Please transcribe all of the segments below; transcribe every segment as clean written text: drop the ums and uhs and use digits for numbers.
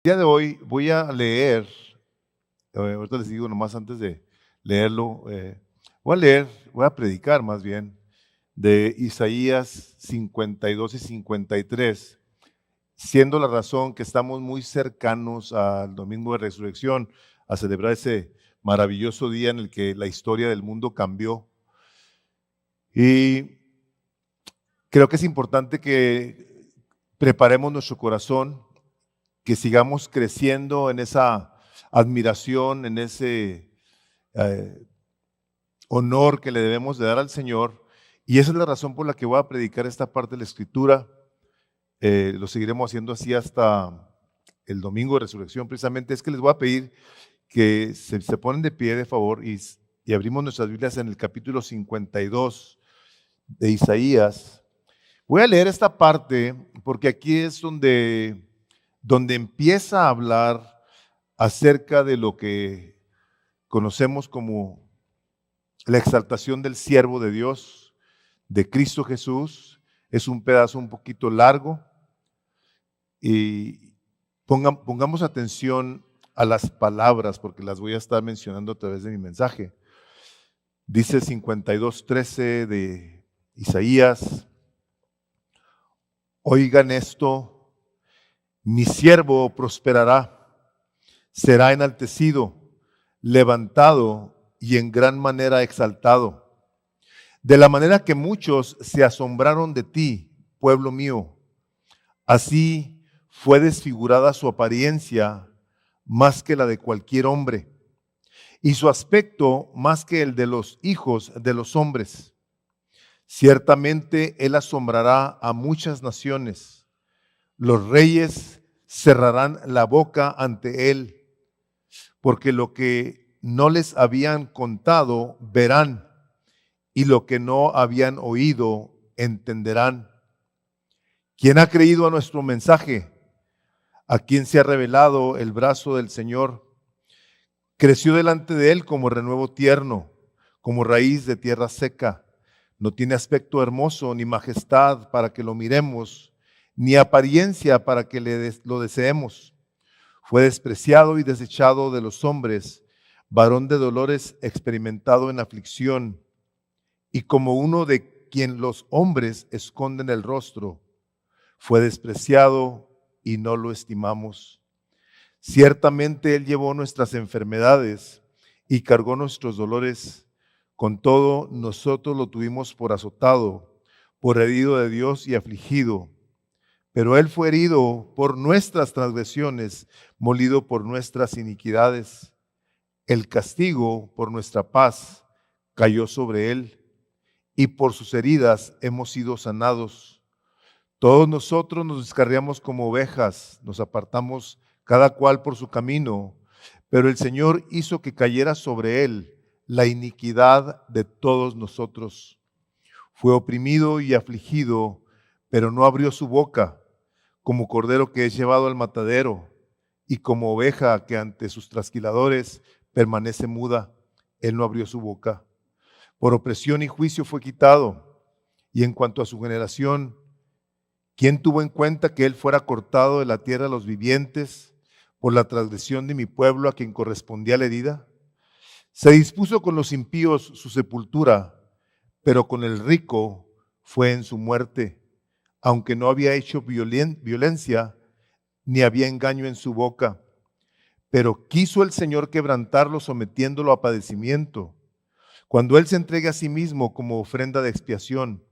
El día de hoy voy a leer, ahorita les digo nomás antes de leerlo, voy a predicar más bien de Isaías 52 y 53, siendo la razón que estamos muy cercanos al Domingo de Resurrección, a celebrar ese maravilloso día en el que la historia del mundo cambió. Y creo que es importante que preparemos nuestro corazón, que sigamos creciendo en esa admiración, en ese eh, honor que le debemos de dar al Señor. Y esa es la razón por la que voy a predicar esta parte de la Escritura. Lo seguiremos haciendo así hasta el domingo de resurrección. Precisamente es que les voy a pedir que se ponen de pie de favor y abrimos nuestras Biblias en el capítulo 52 de Isaías. Voy a leer esta parte porque aquí es donde empieza a hablar acerca de lo que conocemos como la exaltación del siervo de Dios, de Cristo Jesús. Es un pedazo un poquito largo y pongamos atención a las palabras porque las voy a estar mencionando a través de mi mensaje. Dice 52:13 de Isaías: oigan esto, mi siervo prosperará, será enaltecido, levantado y en gran manera exaltado. De la manera que muchos se asombraron de ti, pueblo mío, así fue desfigurada su apariencia más que la de cualquier hombre, y su aspecto más que el de los hijos de los hombres. Ciertamente él asombrará a muchas naciones, los reyes cerrarán la boca ante él, porque lo que no les habían contado verán, y lo que no habían oído entenderán. ¿Quién ha creído a nuestro mensaje? ¿A quién se ha revelado el brazo del Señor? Creció delante de él como renuevo tierno, como raíz de tierra seca. No tiene aspecto hermoso, ni majestad para que lo miremos, ni apariencia para que lo deseemos. Fue despreciado y desechado de los hombres, varón de dolores, experimentado en aflicción, y como uno de quien los hombres esconden el rostro. Fue despreciado y no lo estimamos. Ciertamente él llevó nuestras enfermedades y cargó nuestros dolores. Con todo, nosotros lo tuvimos por azotado, por herido de Dios y afligido. Pero él fue herido por nuestras transgresiones, molido por nuestras iniquidades. El castigo por nuestra paz cayó sobre él, y por sus heridas hemos sido sanados. Todos nosotros nos descarriamos como ovejas, nos apartamos cada cual por su camino, pero el Señor hizo que cayera sobre él la iniquidad de todos nosotros. Fue oprimido y afligido, pero no abrió su boca, como cordero que es llevado al matadero, y como oveja que ante sus trasquiladores permanece muda, él no abrió su boca. Por opresión y juicio fue quitado. Y en cuanto a su generación, ¿quién tuvo en cuenta que él fuera cortado de la tierra de los vivientes por la transgresión de mi pueblo a quien correspondía la herida? Se dispuso con los impíos su sepultura, pero con el rico fue en su muerte, aunque no había hecho violencia, ni había engaño en su boca. Pero quiso el Señor quebrantarlo, sometiéndolo a padecimiento. Cuando él se entregue a sí mismo como ofrenda de expiación,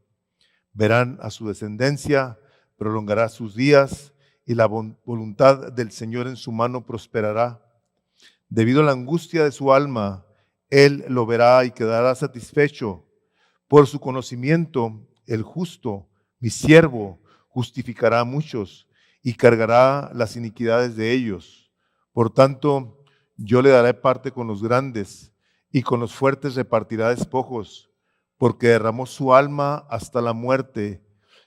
verán a su descendencia, prolongará sus días, y la voluntad del Señor en su mano prosperará. Debido a la angustia de su alma, él lo verá y quedará satisfecho. Por su conocimiento, el justo, mi siervo, justificará a muchos y cargará las iniquidades de ellos. Por tanto, yo le daré parte con los grandes, y con los fuertes repartirá despojos, porque derramó su alma hasta la muerte,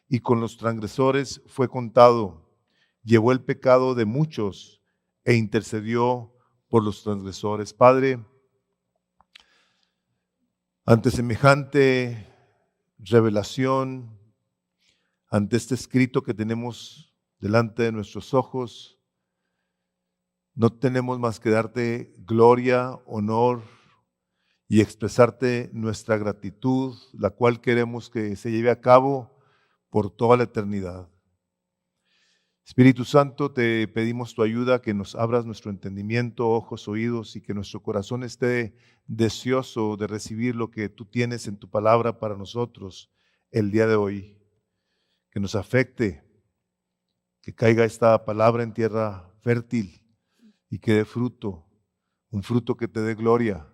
y con los transgresores fue contado. Llevó el pecado de muchos e intercedió por los transgresores. Padre, ante semejante revelación, ante este escrito que tenemos delante de nuestros ojos, no tenemos más que darte gloria, honor y expresarte nuestra gratitud, la cual queremos que se lleve a cabo por toda la eternidad. Espíritu Santo, te pedimos tu ayuda, que nos abras nuestro entendimiento, ojos, oídos, y que nuestro corazón esté deseoso de recibir lo que tú tienes en tu palabra para nosotros el día de hoy. Que nos afecte, que caiga esta palabra en tierra fértil y que dé fruto, un fruto que te dé gloria,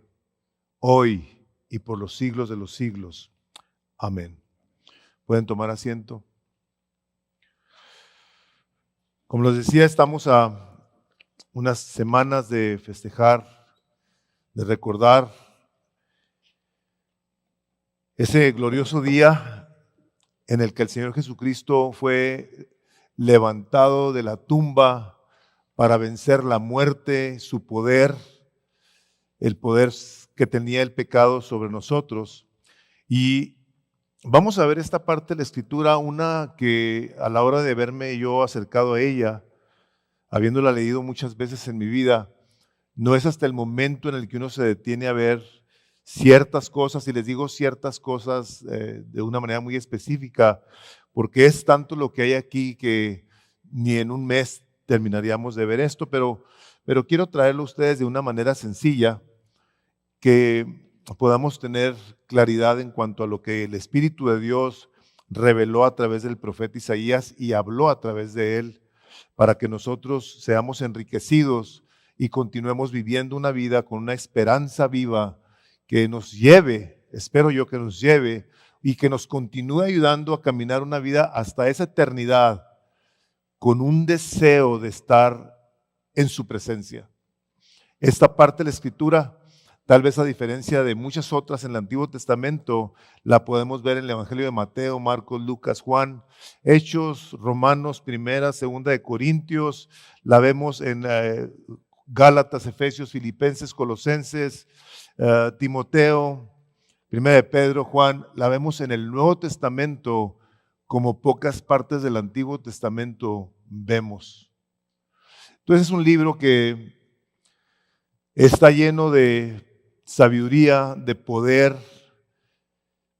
hoy y por los siglos de los siglos. Amén. ¿Pueden tomar asiento? Como les decía, estamos a unas semanas de festejar, de recordar ese glorioso día en el que el Señor Jesucristo fue levantado de la tumba para vencer la muerte, su poder, el poder que tenía el pecado sobre nosotros. Y vamos a ver esta parte de la Escritura, una que a la hora de verme yo acercado a ella, habiéndola leído muchas veces en mi vida, no es hasta el momento en el que uno se detiene a ver ciertas cosas, y les digo ciertas cosas de una manera muy específica, porque es tanto lo que hay aquí que ni en un mes terminaríamos de ver esto, pero quiero traerlo a ustedes de una manera sencilla, que podamos tener claridad en cuanto a lo que el Espíritu de Dios reveló a través del profeta Isaías y habló a través de él, para que nosotros seamos enriquecidos y continuemos viviendo una vida con una esperanza viva que nos lleve, espero yo que nos lleve, y que nos continúe ayudando a caminar una vida hasta esa eternidad con un deseo de estar en su presencia. Esta parte de la Escritura, tal vez a diferencia de muchas otras en el Antiguo Testamento, la podemos ver en el Evangelio de Mateo, Marcos, Lucas, Juan, Hechos, Romanos, Primera, Segunda de Corintios, la vemos en Gálatas, Efesios, Filipenses, Colosenses, Timoteo, Primera de Pedro, Juan, la vemos en el Nuevo Testamento como pocas partes del Antiguo Testamento vemos. Entonces es un libro que está lleno de sabiduría, de poder,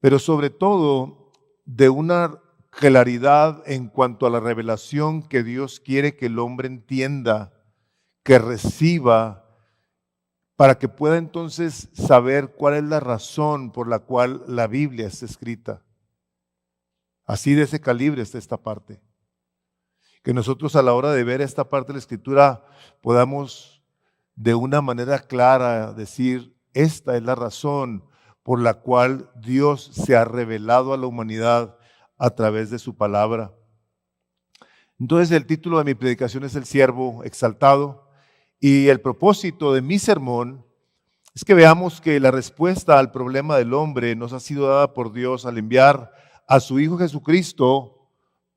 pero sobre todo de una claridad en cuanto a la revelación que Dios quiere que el hombre entienda, que reciba, para que pueda entonces saber cuál es la razón por la cual la Biblia está escrita. Así de ese calibre está esta parte. Que nosotros a la hora de ver esta parte de la Escritura podamos de una manera clara decir, esta es la razón por la cual Dios se ha revelado a la humanidad a través de su palabra. Entonces el título de mi predicación es El siervo exaltado, y el propósito de mi sermón es que veamos que la respuesta al problema del hombre nos ha sido dada por Dios al enviar a su Hijo Jesucristo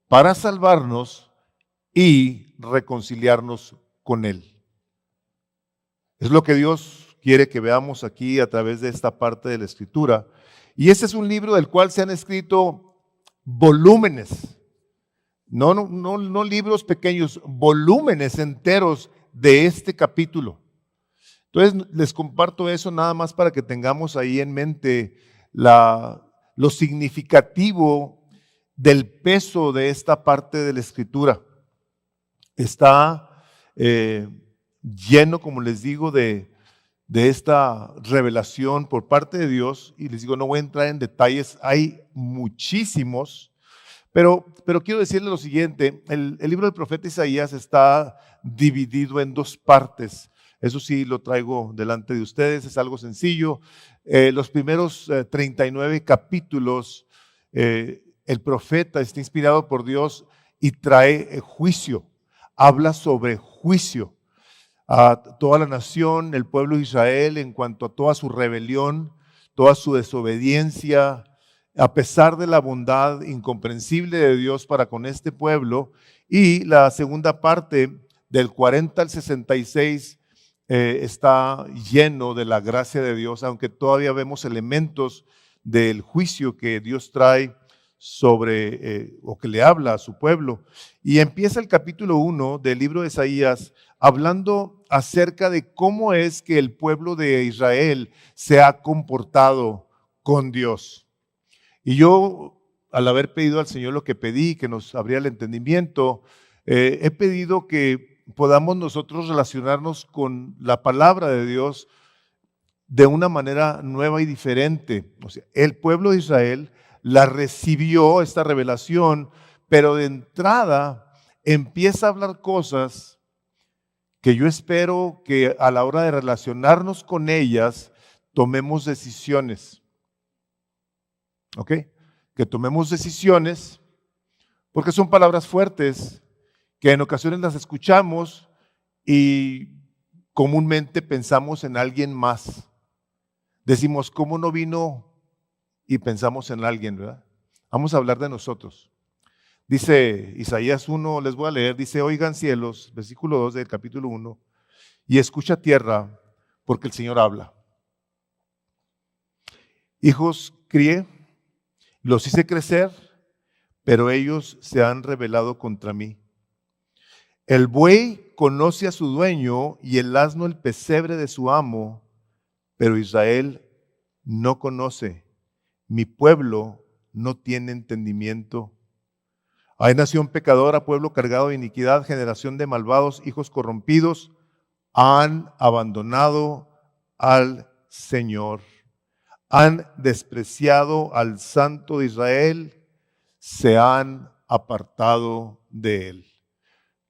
para salvarnos y reconciliarnos con Él. Es lo que Dios quiere que veamos aquí a través de esta parte de la Escritura. Y este es un libro del cual se han escrito volúmenes, no libros pequeños, volúmenes enteros de este capítulo. Entonces les comparto eso nada más para que tengamos ahí en mente lo significativo del peso de esta parte de la Escritura. Está lleno, como les digo, de esta revelación por parte de Dios, y les digo, no voy a entrar en detalles, hay muchísimos, pero quiero decirles lo siguiente, el libro del profeta Isaías está dividido en dos partes. Eso sí lo traigo delante de ustedes, es algo sencillo. Los primeros 39 capítulos, el profeta está inspirado por Dios y trae juicio, habla sobre juicio a toda la nación, el pueblo de Israel, en cuanto a toda su rebelión, toda su desobediencia, a pesar de la bondad incomprensible de Dios para con este pueblo. Y la segunda parte, del 40 al 66, está lleno de la gracia de Dios, aunque todavía vemos elementos del juicio que Dios trae sobre, o que le habla a su pueblo. Y empieza el capítulo 1 del libro de Isaías hablando acerca de cómo es que el pueblo de Israel se ha comportado con Dios. Y yo, al haber pedido al Señor lo que pedí, que nos abría el entendimiento, he pedido que podamos nosotros relacionarnos con la palabra de Dios de una manera nueva y diferente. O sea, el pueblo de Israel la recibió, esta revelación, pero de entrada empieza a hablar cosas que yo espero que a la hora de relacionarnos con ellas tomemos decisiones. ¿Ok? Que tomemos decisiones, porque son palabras fuertes que en ocasiones las escuchamos y comúnmente pensamos en alguien más. Decimos, ¿cómo no vino? Y pensamos en alguien, ¿verdad? Vamos a hablar de nosotros. Dice Isaías 1, les voy a leer, dice, oigan cielos, versículo 2 del capítulo 1, y escucha tierra, porque el Señor habla. Hijos crié, los hice crecer, pero ellos se han rebelado contra mí. El buey conoce a su dueño y el asno el pesebre de su amo, pero Israel no conoce. Mi pueblo no tiene entendimiento. Hay nación pecadora, pueblo cargado de iniquidad, generación de malvados, hijos corrompidos, han abandonado al Señor. Han despreciado al Santo de Israel, se han apartado de él.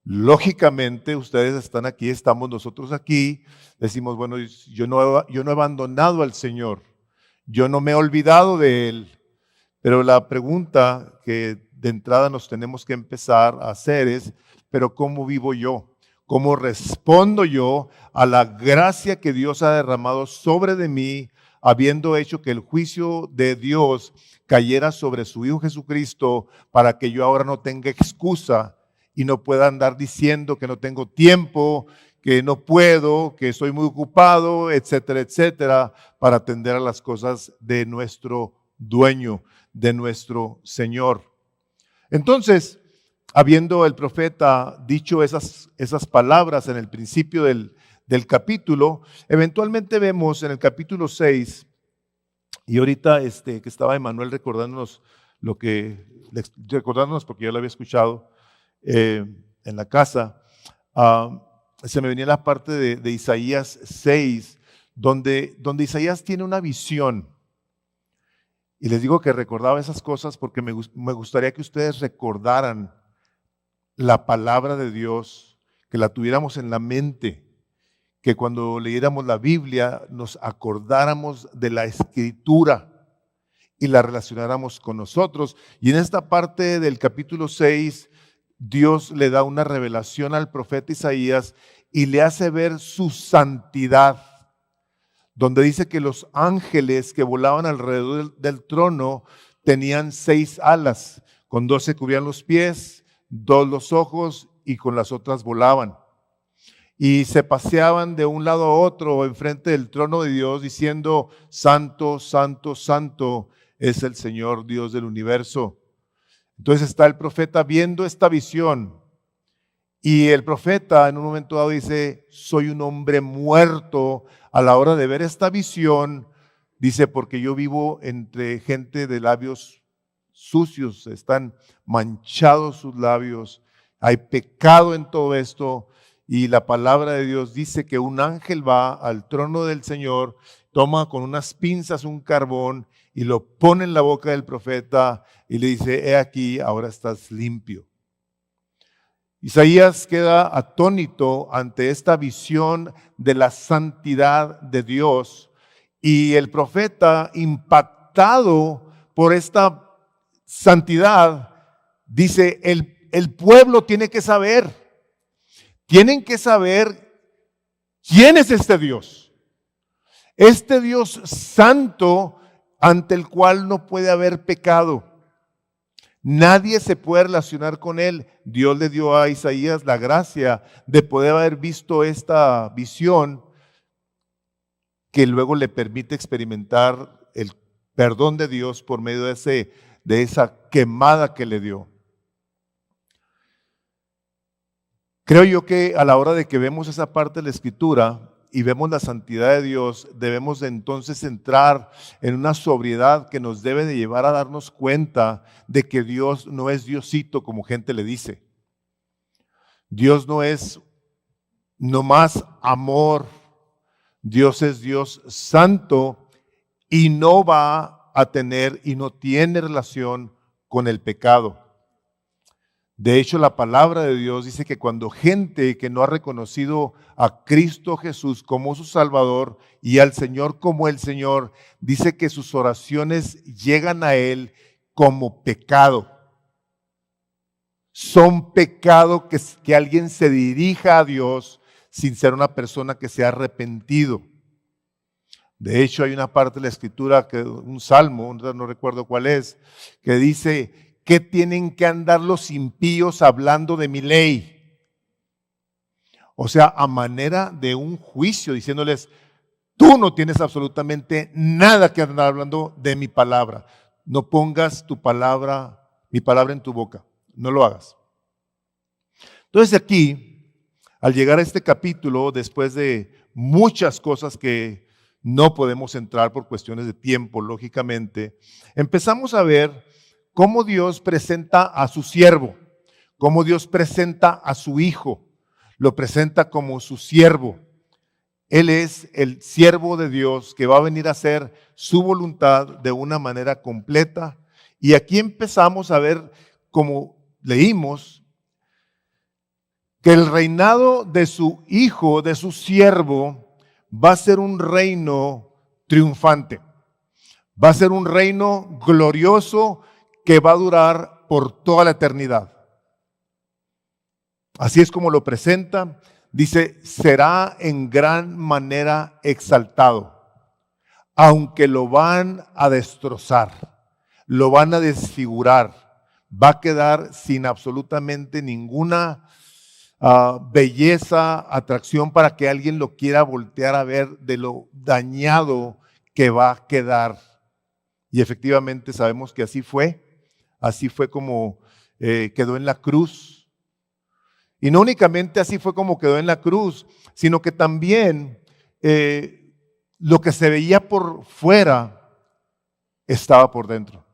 Lógicamente, ustedes están aquí, estamos nosotros aquí, decimos, bueno, yo no he abandonado al Señor, yo no me he olvidado de él, pero la pregunta que de entrada nos tenemos que empezar a hacer es, pero ¿cómo vivo yo? ¿Cómo respondo yo a la gracia que Dios ha derramado sobre de mí, habiendo hecho que el juicio de Dios cayera sobre su Hijo Jesucristo para que yo ahora no tenga excusa y no pueda andar diciendo que no tengo tiempo, que no puedo, que estoy muy ocupado, etcétera, etcétera, para atender a las cosas de nuestro dueño, de nuestro Señor? Entonces, habiendo el profeta dicho esas palabras en el principio del capítulo, eventualmente vemos en el capítulo 6, y ahorita que estaba Emanuel recordándonos recordándonos porque yo lo había escuchado en la casa, se me venía la parte de Isaías 6, donde Isaías tiene una visión. Y les digo que recordaba esas cosas porque me gustaría que ustedes recordaran la palabra de Dios, que la tuviéramos en la mente, que cuando leyéramos la Biblia nos acordáramos de la Escritura y la relacionáramos con nosotros. Y en esta parte del capítulo 6, Dios le da una revelación al profeta Isaías y le hace ver su santidad, donde dice que los ángeles que volaban alrededor del trono tenían 6 alas, con 2 se cubrían los pies, 2 los ojos y con las otras volaban. Y se paseaban de un lado a otro enfrente del trono de Dios diciendo, Santo, Santo, Santo es el Señor Dios del universo. Entonces está el profeta viendo esta visión y el profeta en un momento dado dice, soy un hombre muerto a la hora de ver esta visión, dice, porque yo vivo entre gente de labios sucios, están manchados sus labios, hay pecado en todo esto. Y la palabra de Dios dice que un ángel va al trono del Señor, toma con unas pinzas un carbón y lo pone en la boca del profeta y le dice, he aquí, ahora estás limpio. Isaías queda atónito ante esta visión de la santidad de Dios y el profeta, impactado por esta santidad, dice, el pueblo tiene que saber. Tienen que saber quién es este Dios santo ante el cual no puede haber pecado. Nadie se puede relacionar con él. Dios le dio a Isaías la gracia de poder haber visto esta visión que luego le permite experimentar el perdón de Dios por medio de de esa quemada que le dio. Creo yo que a la hora de que vemos esa parte de la Escritura y vemos la santidad de Dios, debemos de entonces entrar en una sobriedad que nos debe de llevar a darnos cuenta de que Dios no es Diosito como gente le dice. Dios no es nomás amor. Dios es Dios santo y no va a tener y no tiene relación con el pecado. De hecho, la palabra de Dios dice que cuando gente que no ha reconocido a Cristo Jesús como su Salvador y al Señor como el Señor, dice que sus oraciones llegan a Él como pecado. Son pecado que alguien se dirija a Dios sin ser una persona que se ha arrepentido. De hecho, hay una parte de la Escritura, un salmo, no recuerdo cuál es, que dice: ¿qué tienen que andar los impíos hablando de mi ley? O sea, a manera de un juicio, diciéndoles: tú no tienes absolutamente nada que andar hablando de mi palabra. No pongas mi palabra en tu boca. No lo hagas. Entonces aquí, al llegar a este capítulo, después de muchas cosas que no podemos entrar por cuestiones de tiempo, lógicamente, empezamos a ver cómo Dios presenta a su siervo, cómo Dios presenta a su hijo, lo presenta como su siervo. Él es el siervo de Dios que va a venir a hacer su voluntad de una manera completa. Y aquí empezamos a ver, como leímos, que el reinado de su hijo, de su siervo, va a ser un reino triunfante. Va a ser un reino glorioso que va a durar por toda la eternidad. Así es como lo presenta. Dice: será en gran manera exaltado, aunque lo van a destrozar, lo van a desfigurar, va a quedar sin absolutamente ninguna belleza, atracción para que alguien lo quiera voltear a ver de lo dañado que va a quedar. Y efectivamente sabemos que así fue como quedó en la cruz. Y no únicamente así fue como quedó en la cruz, sino que también lo que se veía por fuera estaba por dentro.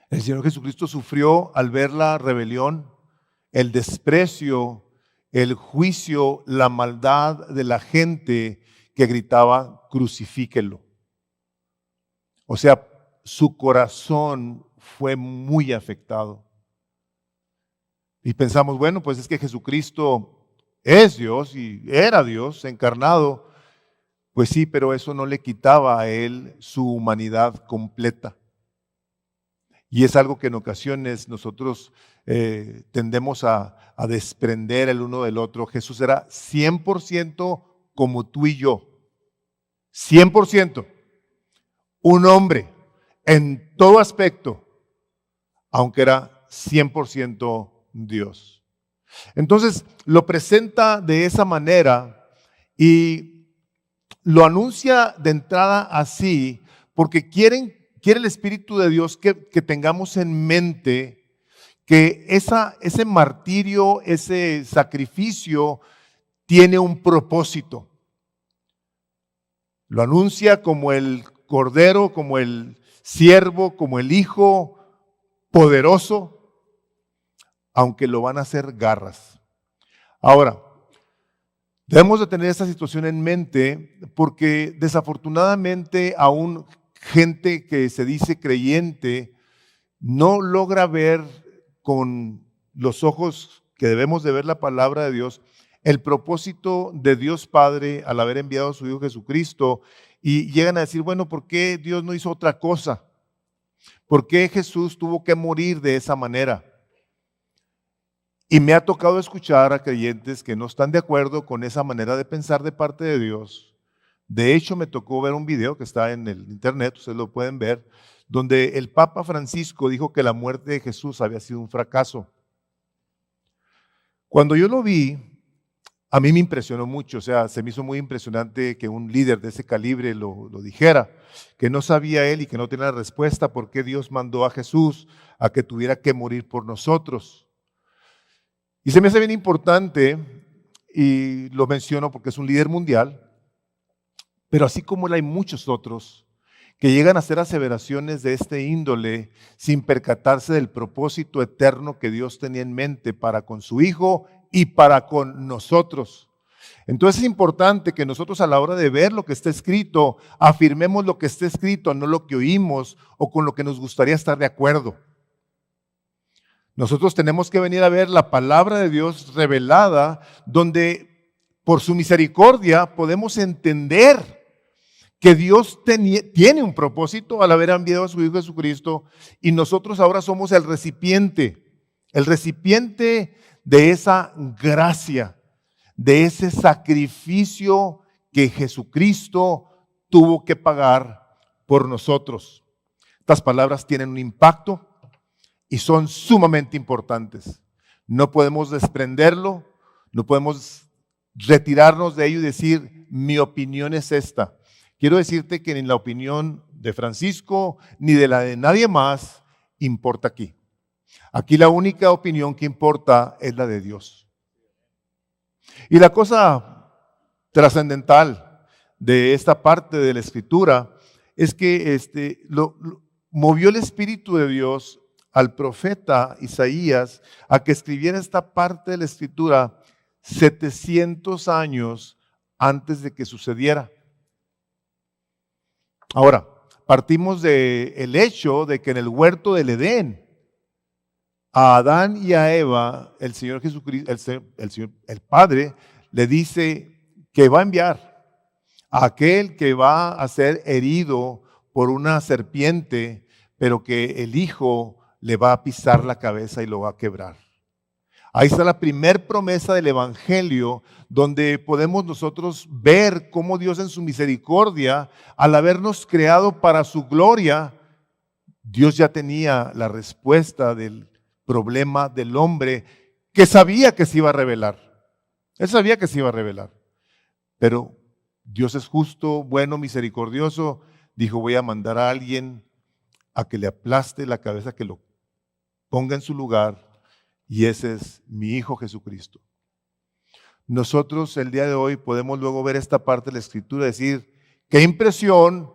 El Señor Jesucristo sufrió al ver la rebelión, el desprecio, el juicio, la maldad de la gente que gritaba: crucifíquelo. O sea, su corazón fue muy afectado. Y pensamos: bueno, pues es que Jesucristo es Dios y era Dios encarnado. Pues sí, pero eso no le quitaba a él su humanidad completa. Y es algo que en ocasiones nosotros tendemos a desprender el uno del otro. Jesús era 100% como tú y yo. 100%. Un hombre en todo aspecto, aunque era 100% Dios. Entonces lo presenta de esa manera y lo anuncia de entrada así porque quiere el Espíritu de Dios que tengamos en mente que ese martirio, ese sacrificio tiene un propósito. Lo anuncia como el Cordero, como el siervo, como el Hijo poderoso, aunque lo van a hacer garras. Ahora, debemos de tener esta situación en mente porque desafortunadamente aún gente que se dice creyente no logra ver con los ojos que debemos de ver la palabra de Dios el propósito de Dios Padre al haber enviado a su Hijo Jesucristo y llegan a decir: bueno, ¿por qué Dios no hizo otra cosa? ¿Por qué Jesús tuvo que morir de esa manera? Y me ha tocado escuchar a creyentes que no están de acuerdo con esa manera de pensar de parte de Dios. De hecho, me tocó ver un video que está en el internet, ustedes lo pueden ver, donde el Papa Francisco dijo que la muerte de Jesús había sido un fracaso. Cuando yo lo vi, A mí me impresionó mucho, o sea, se me hizo muy impresionante que un líder de ese calibre lo dijera, que no sabía él y que no tenía la respuesta por qué Dios mandó a Jesús a que tuviera que morir por nosotros. Y se me hace bien importante, y lo menciono porque es un líder mundial, pero así como él hay muchos otros que llegan a hacer aseveraciones de este índole sin percatarse del propósito eterno que Dios tenía en mente para con su Hijo y para con nosotros. Entonces es importante que nosotros a la hora de ver lo que está escrito, afirmemos lo que está escrito, no lo que oímos o con lo que nos gustaría estar de acuerdo. Nosotros tenemos que venir a ver la palabra de Dios revelada, donde por su misericordia podemos entender que Dios tiene un propósito al haber enviado a su Hijo Jesucristo y nosotros ahora somos el recipiente de esa gracia, de ese sacrificio que Jesucristo tuvo que pagar por nosotros. Estas palabras tienen un impacto y son sumamente importantes. No podemos desprenderlo, no podemos retirarnos de ello y decir, mi opinión es esta. Quiero decirte que ni la opinión de Francisco ni de la de nadie más importa aquí. Aquí la única opinión que importa es la de Dios. Y la cosa trascendental de esta parte de la Escritura es que movió el Espíritu de Dios al profeta Isaías a que escribiera esta parte de la Escritura 700 años antes de que sucediera. Ahora, partimos del hecho de que en el huerto del Edén, a Adán y a Eva, el Señor Jesucristo, el Padre, le dice que va a enviar a aquel que va a ser herido por una serpiente, pero que el Hijo le va a pisar la cabeza y lo va a quebrar. Ahí está la primer promesa del Evangelio, donde podemos nosotros ver cómo Dios en su misericordia, al habernos creado para su gloria, Dios ya tenía la respuesta del problema del hombre que sabía que se iba a revelar. Él sabía que se iba a revelar. Pero Dios es justo, bueno, misericordioso. Dijo, voy a mandar a alguien a que le aplaste la cabeza, que lo ponga en su lugar. Y ese es mi Hijo Jesucristo. Nosotros el día de hoy podemos luego ver esta parte de la Escritura y decir, qué impresión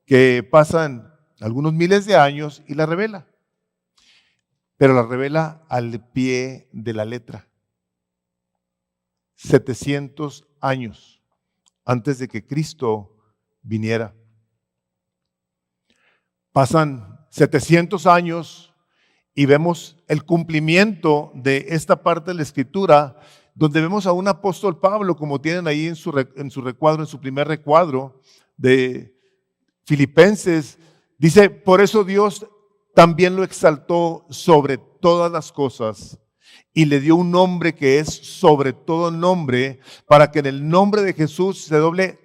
que pasan algunos miles de años y la revela. Pero la revela al pie de la letra. 700 años antes de que Cristo viniera. Pasan 700 años y vemos el cumplimiento de esta parte de la Escritura, donde vemos a un apóstol Pablo, como tienen ahí en su recuadro, en su primer recuadro de Filipenses, dice, por eso Dios también lo exaltó sobre todas las cosas y le dio un nombre que es sobre todo nombre, para que en el nombre de Jesús se doble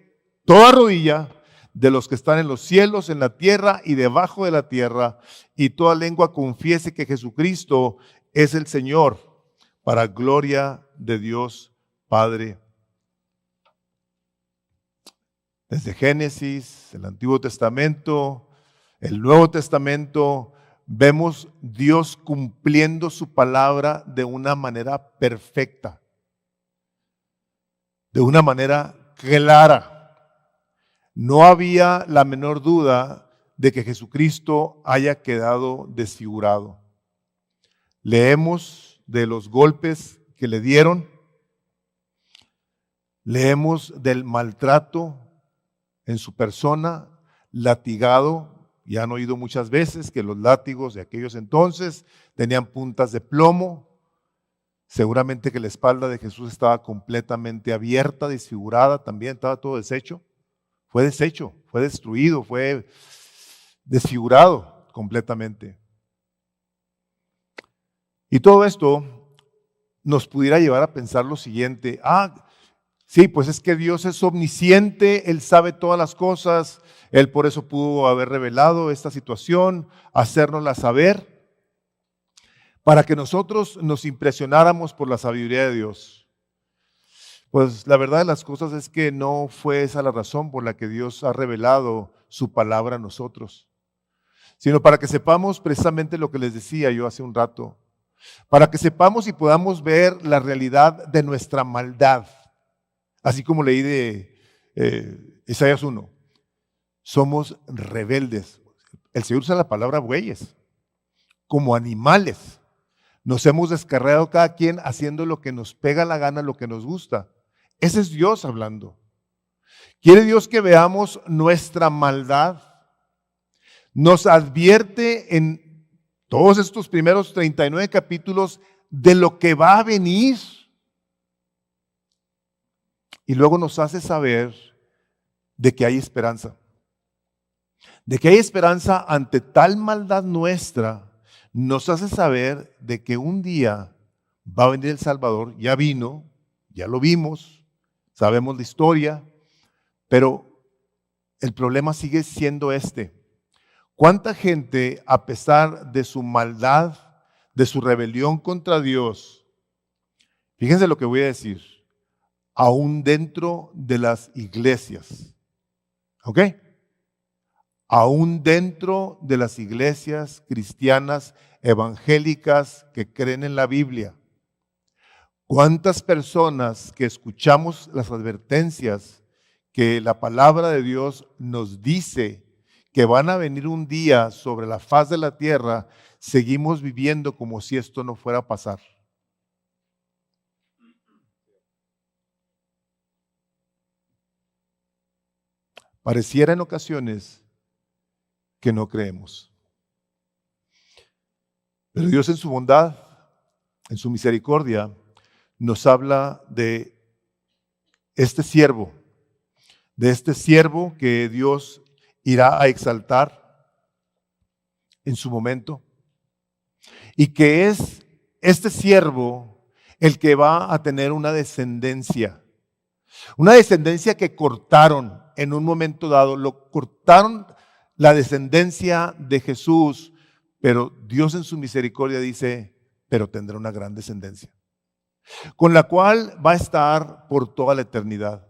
toda rodilla de los que están en los cielos, en la tierra y debajo de la tierra, y toda lengua confiese que Jesucristo es el Señor, para gloria de Dios Padre. Desde Génesis, el Antiguo Testamento, el Nuevo Testamento, vemos Dios cumpliendo su palabra de una manera perfecta, de una manera clara. No había la menor duda de que Jesucristo haya quedado desfigurado. Leemos de los golpes que le dieron, leemos del maltrato en su persona, latigado. Ya han oído muchas veces que los látigos de aquellos entonces tenían puntas de plomo. Seguramente que la espalda de Jesús estaba completamente abierta, desfigurada, también estaba todo deshecho. Fue deshecho, fue destruido, fue desfigurado completamente. Y todo esto nos pudiera llevar a pensar lo siguiente: sí, pues es que Dios es omnisciente, Él sabe todas las cosas, Él por eso pudo haber revelado esta situación, hacérnosla saber, para que nosotros nos impresionáramos por la sabiduría de Dios. Pues la verdad de las cosas es que no fue esa la razón por la que Dios ha revelado su palabra a nosotros, sino para que sepamos precisamente lo que les decía yo hace un rato, para que sepamos y podamos ver la realidad de nuestra maldad, así como leí de Isaías 1. Somos rebeldes. El Señor usa la palabra bueyes, como animales. Nos hemos descarriado cada quien haciendo lo que nos pega la gana, lo que nos gusta. Ese es Dios hablando. Quiere Dios que veamos nuestra maldad. Nos advierte en todos estos primeros 39 capítulos de lo que va a venir. Y luego nos hace saber de que hay esperanza. De que hay esperanza ante tal maldad nuestra, nos hace saber de que un día va a venir el Salvador. Ya vino, ya lo vimos, sabemos la historia, pero el problema sigue siendo este. ¿Cuánta gente, a pesar de su maldad, de su rebelión contra Dios, fíjense lo que voy a decir, aún dentro de las iglesias, ¿ok? Aún dentro de las iglesias cristianas evangélicas que creen en la Biblia, ¿cuántas personas que escuchamos las advertencias que la palabra de Dios nos dice que van a venir un día sobre la faz de la tierra, seguimos viviendo como si esto no fuera a pasar? Pareciera en ocasiones que no creemos. Pero Dios en su bondad, en su misericordia, nos habla de este siervo que Dios irá a exaltar en su momento, y que es este siervo el que va a tener una descendencia que cortaron en un momento dado, lo cortaron la descendencia de Jesús, pero Dios en su misericordia dice, pero tendrá una gran descendencia, con la cual va a estar por toda la eternidad.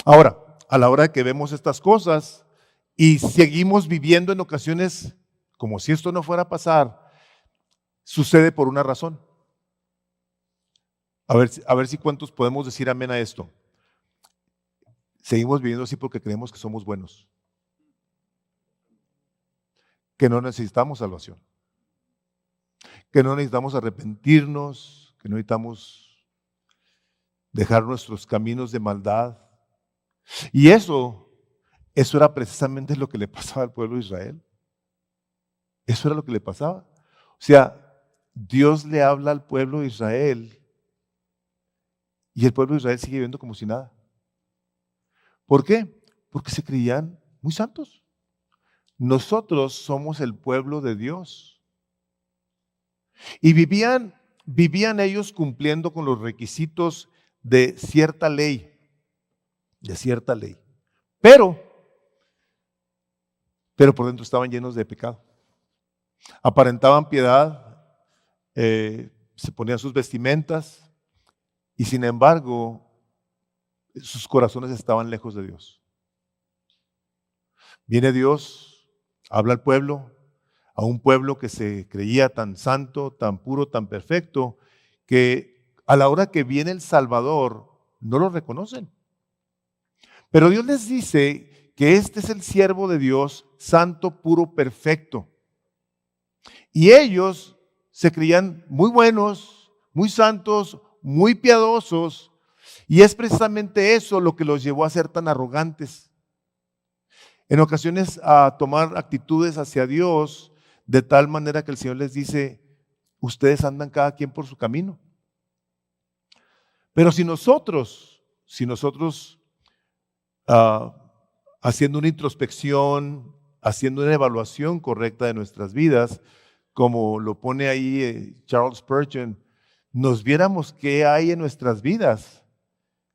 Ahora, a la hora que vemos estas cosas y seguimos viviendo en ocasiones como si esto no fuera a pasar, sucede por una razón. A ver si cuántos podemos decir amén a esto. Seguimos viviendo así porque creemos que somos buenos, que no necesitamos salvación, que no necesitamos arrepentirnos, que no necesitamos dejar nuestros caminos de maldad. Y eso era precisamente lo que le pasaba al pueblo de Israel. Eso era lo que le pasaba. O sea, Dios le habla al pueblo de Israel y el pueblo de Israel sigue viviendo como si nada. ¿Por qué? Porque se creían muy santos. Nosotros somos el pueblo de Dios. Y vivían ellos cumpliendo con los requisitos de cierta ley. Pero por dentro estaban llenos de pecado. Aparentaban piedad, se ponían sus vestimentas y sin embargo sus corazones estaban lejos de Dios. Viene Dios, habla al pueblo, a un pueblo que se creía tan santo, tan puro, tan perfecto, que a la hora que viene el Salvador no lo reconocen. Pero Dios les dice que este es el siervo de Dios, santo, puro, perfecto. Y ellos se creían muy buenos, muy santos, muy piadosos, y es precisamente eso lo que los llevó a ser tan arrogantes. En ocasiones a tomar actitudes hacia Dios de tal manera que el Señor les dice, ustedes andan cada quien por su camino. Pero si nosotros haciendo una introspección, haciendo una evaluación correcta de nuestras vidas, como lo pone ahí Charles Spurgeon, nos viéramos qué hay en nuestras vidas,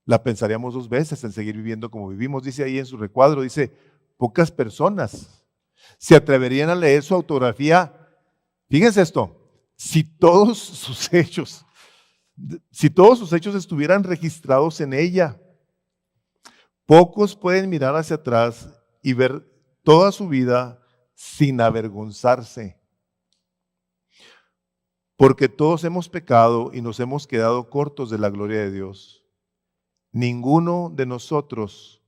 la pensaríamos dos veces en seguir viviendo como vivimos. Dice ahí en su recuadro, dice, pocas personas se atreverían a leer su autografía. Fíjense esto, si todos sus hechos Si todos sus hechos estuvieran registrados en ella, pocos pueden mirar hacia atrás y ver toda su vida sin avergonzarse. Porque todos hemos pecado y nos hemos quedado cortos de la gloria de Dios. Ninguno de nosotros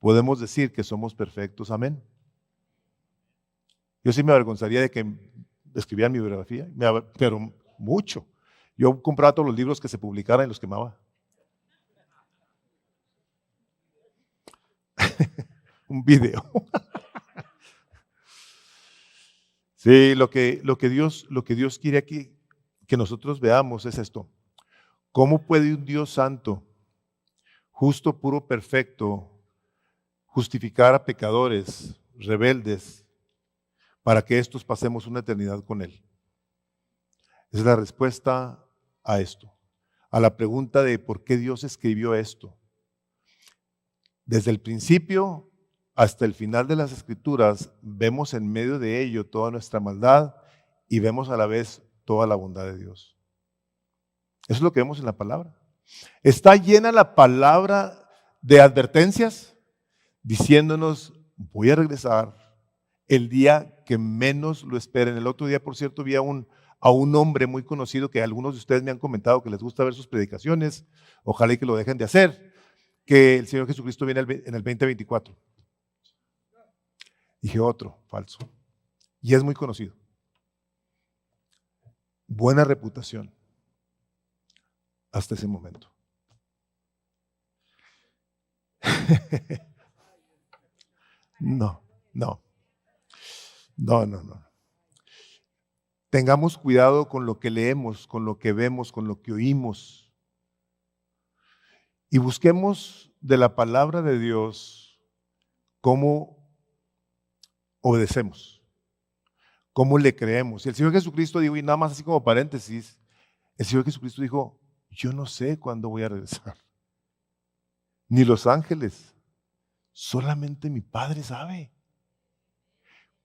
podemos decir que somos perfectos. Amén. Yo sí me avergonzaría de que escribieran mi biografía, pero mucho. Yo compraba todos los libros que se publicaran y los quemaba. Un video. Sí, lo que Dios quiere aquí que nosotros veamos es esto. ¿Cómo puede un Dios santo, justo, puro, perfecto, justificar a pecadores, rebeldes, para que estos pasemos una eternidad con Él? Esa es la respuesta a esto, a la pregunta de por qué Dios escribió esto. Desde el principio hasta el final de las Escrituras, vemos en medio de ello toda nuestra maldad y vemos a la vez toda la bondad de Dios. Eso es lo que vemos en la palabra. Está llena la palabra de advertencias, diciéndonos, voy a regresar el día que menos lo esperen. El otro día, por cierto, vi a un hombre muy conocido que algunos de ustedes me han comentado que les gusta ver sus predicaciones, ojalá y que lo dejen de hacer, que el Señor Jesucristo viene en el 2024. Dije otro, falso. Y es muy conocido. Buena reputación hasta ese momento. No. Tengamos cuidado con lo que leemos, con lo que vemos, con lo que oímos. Y busquemos de la palabra de Dios cómo obedecemos, cómo le creemos. Y el Señor Jesucristo dijo, y nada más así como paréntesis, el Señor Jesucristo dijo, yo no sé cuándo voy a regresar, ni los ángeles, solamente mi Padre sabe.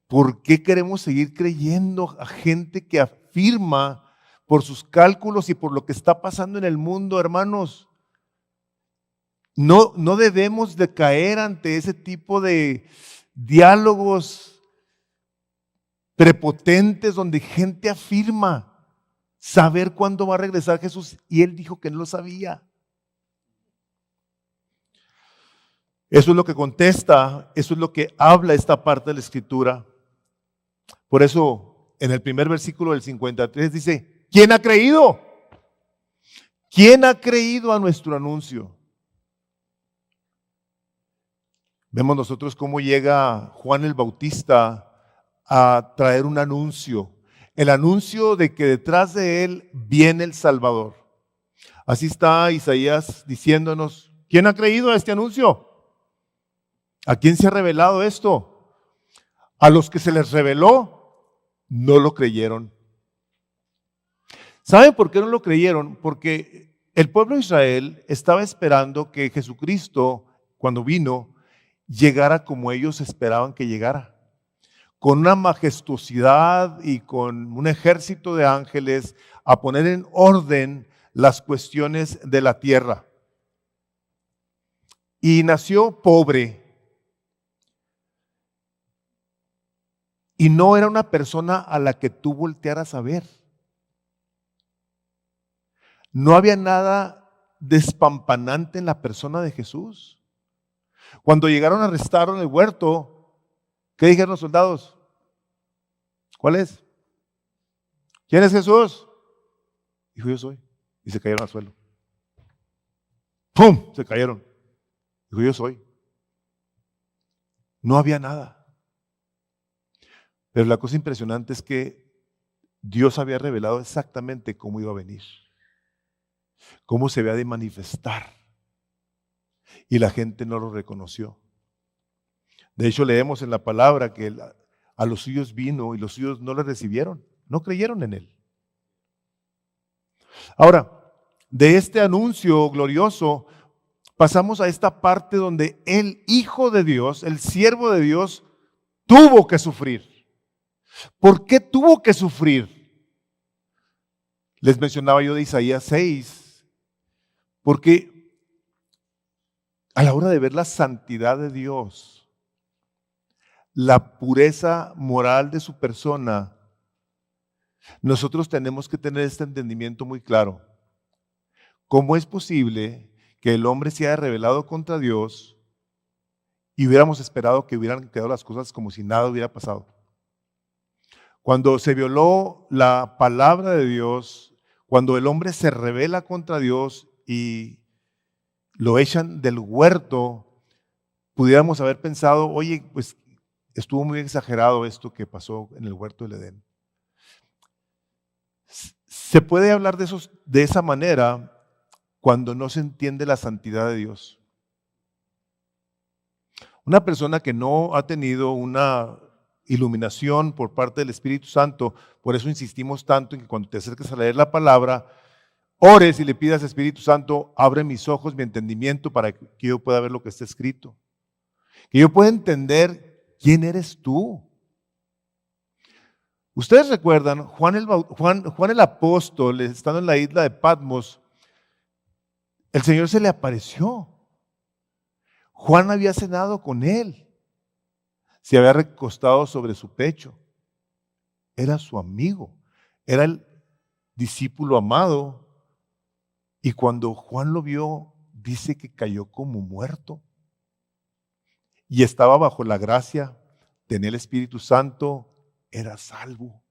¿Por qué queremos seguir creyendo a gente que afirma por sus cálculos y por lo que está pasando en el mundo, hermanos? No debemos de caer ante ese tipo de diálogos prepotentes donde gente afirma saber cuándo va a regresar Jesús y Él dijo que no lo sabía. Eso es lo que contesta, eso es lo que habla esta parte de la Escritura. Por eso, en el primer versículo del 53 dice, ¿quién ha creído? ¿Quién ha creído a nuestro anuncio? Vemos nosotros cómo llega Juan el Bautista a traer un anuncio. El anuncio de que detrás de él viene el Salvador. Así está Isaías diciéndonos, ¿quién ha creído a este anuncio? ¿A quién se ha revelado esto? A los que se les reveló, no lo creyeron. ¿Saben por qué no lo creyeron? Porque el pueblo de Israel estaba esperando que Jesucristo, cuando vino, llegara como ellos esperaban que llegara, con una majestuosidad y con un ejército de ángeles a poner en orden las cuestiones de la tierra. Y nació pobre. Y no era una persona a la que tú voltearas a ver. No había nada despampanante en la persona de Jesús. Cuando llegaron a arrestarlo en el huerto, ¿qué dijeron los soldados? ¿Cuál es? ¿Quién es Jesús? Dijo, yo soy. Y se cayeron al suelo. ¡Pum! Se cayeron. Dijo, yo soy. No había nada. Pero la cosa impresionante es que Dios había revelado exactamente cómo iba a venir, cómo se había de manifestar. Y la gente no lo reconoció. De hecho, leemos en la palabra que a los suyos vino y los suyos no le recibieron, no creyeron en él. Ahora, de este anuncio glorioso, pasamos a esta parte donde el Hijo de Dios, el siervo de Dios, tuvo que sufrir. ¿Por qué tuvo que sufrir? Les mencionaba yo de Isaías 6, porque a la hora de ver la santidad de Dios, la pureza moral de su persona, nosotros tenemos que tener este entendimiento muy claro. ¿Cómo es posible que el hombre se haya rebelado contra Dios y hubiéramos esperado que hubieran quedado las cosas como si nada hubiera pasado? Cuando se violó la palabra de Dios, cuando el hombre se rebela contra Dios y lo echan del huerto, pudiéramos haber pensado, oye, pues estuvo muy exagerado esto que pasó en el huerto del Edén. Se puede hablar de esa manera cuando no se entiende la santidad de Dios. Una persona que no ha tenido una iluminación por parte del Espíritu Santo, por eso insistimos tanto en que cuando te acerques a leer la palabra, ores y le pidas, Espíritu Santo, abre mis ojos, mi entendimiento, para que yo pueda ver lo que está escrito. Que yo pueda entender quién eres tú. Ustedes recuerdan, Juan el apóstol, estando en la isla de Patmos, el Señor se le apareció. Juan había cenado con él. Se había recostado sobre su pecho. Era su amigo. Era el discípulo amado. Y cuando Juan lo vio, dice que cayó como muerto. Y estaba bajo la gracia, tenía el Espíritu Santo, era salvo.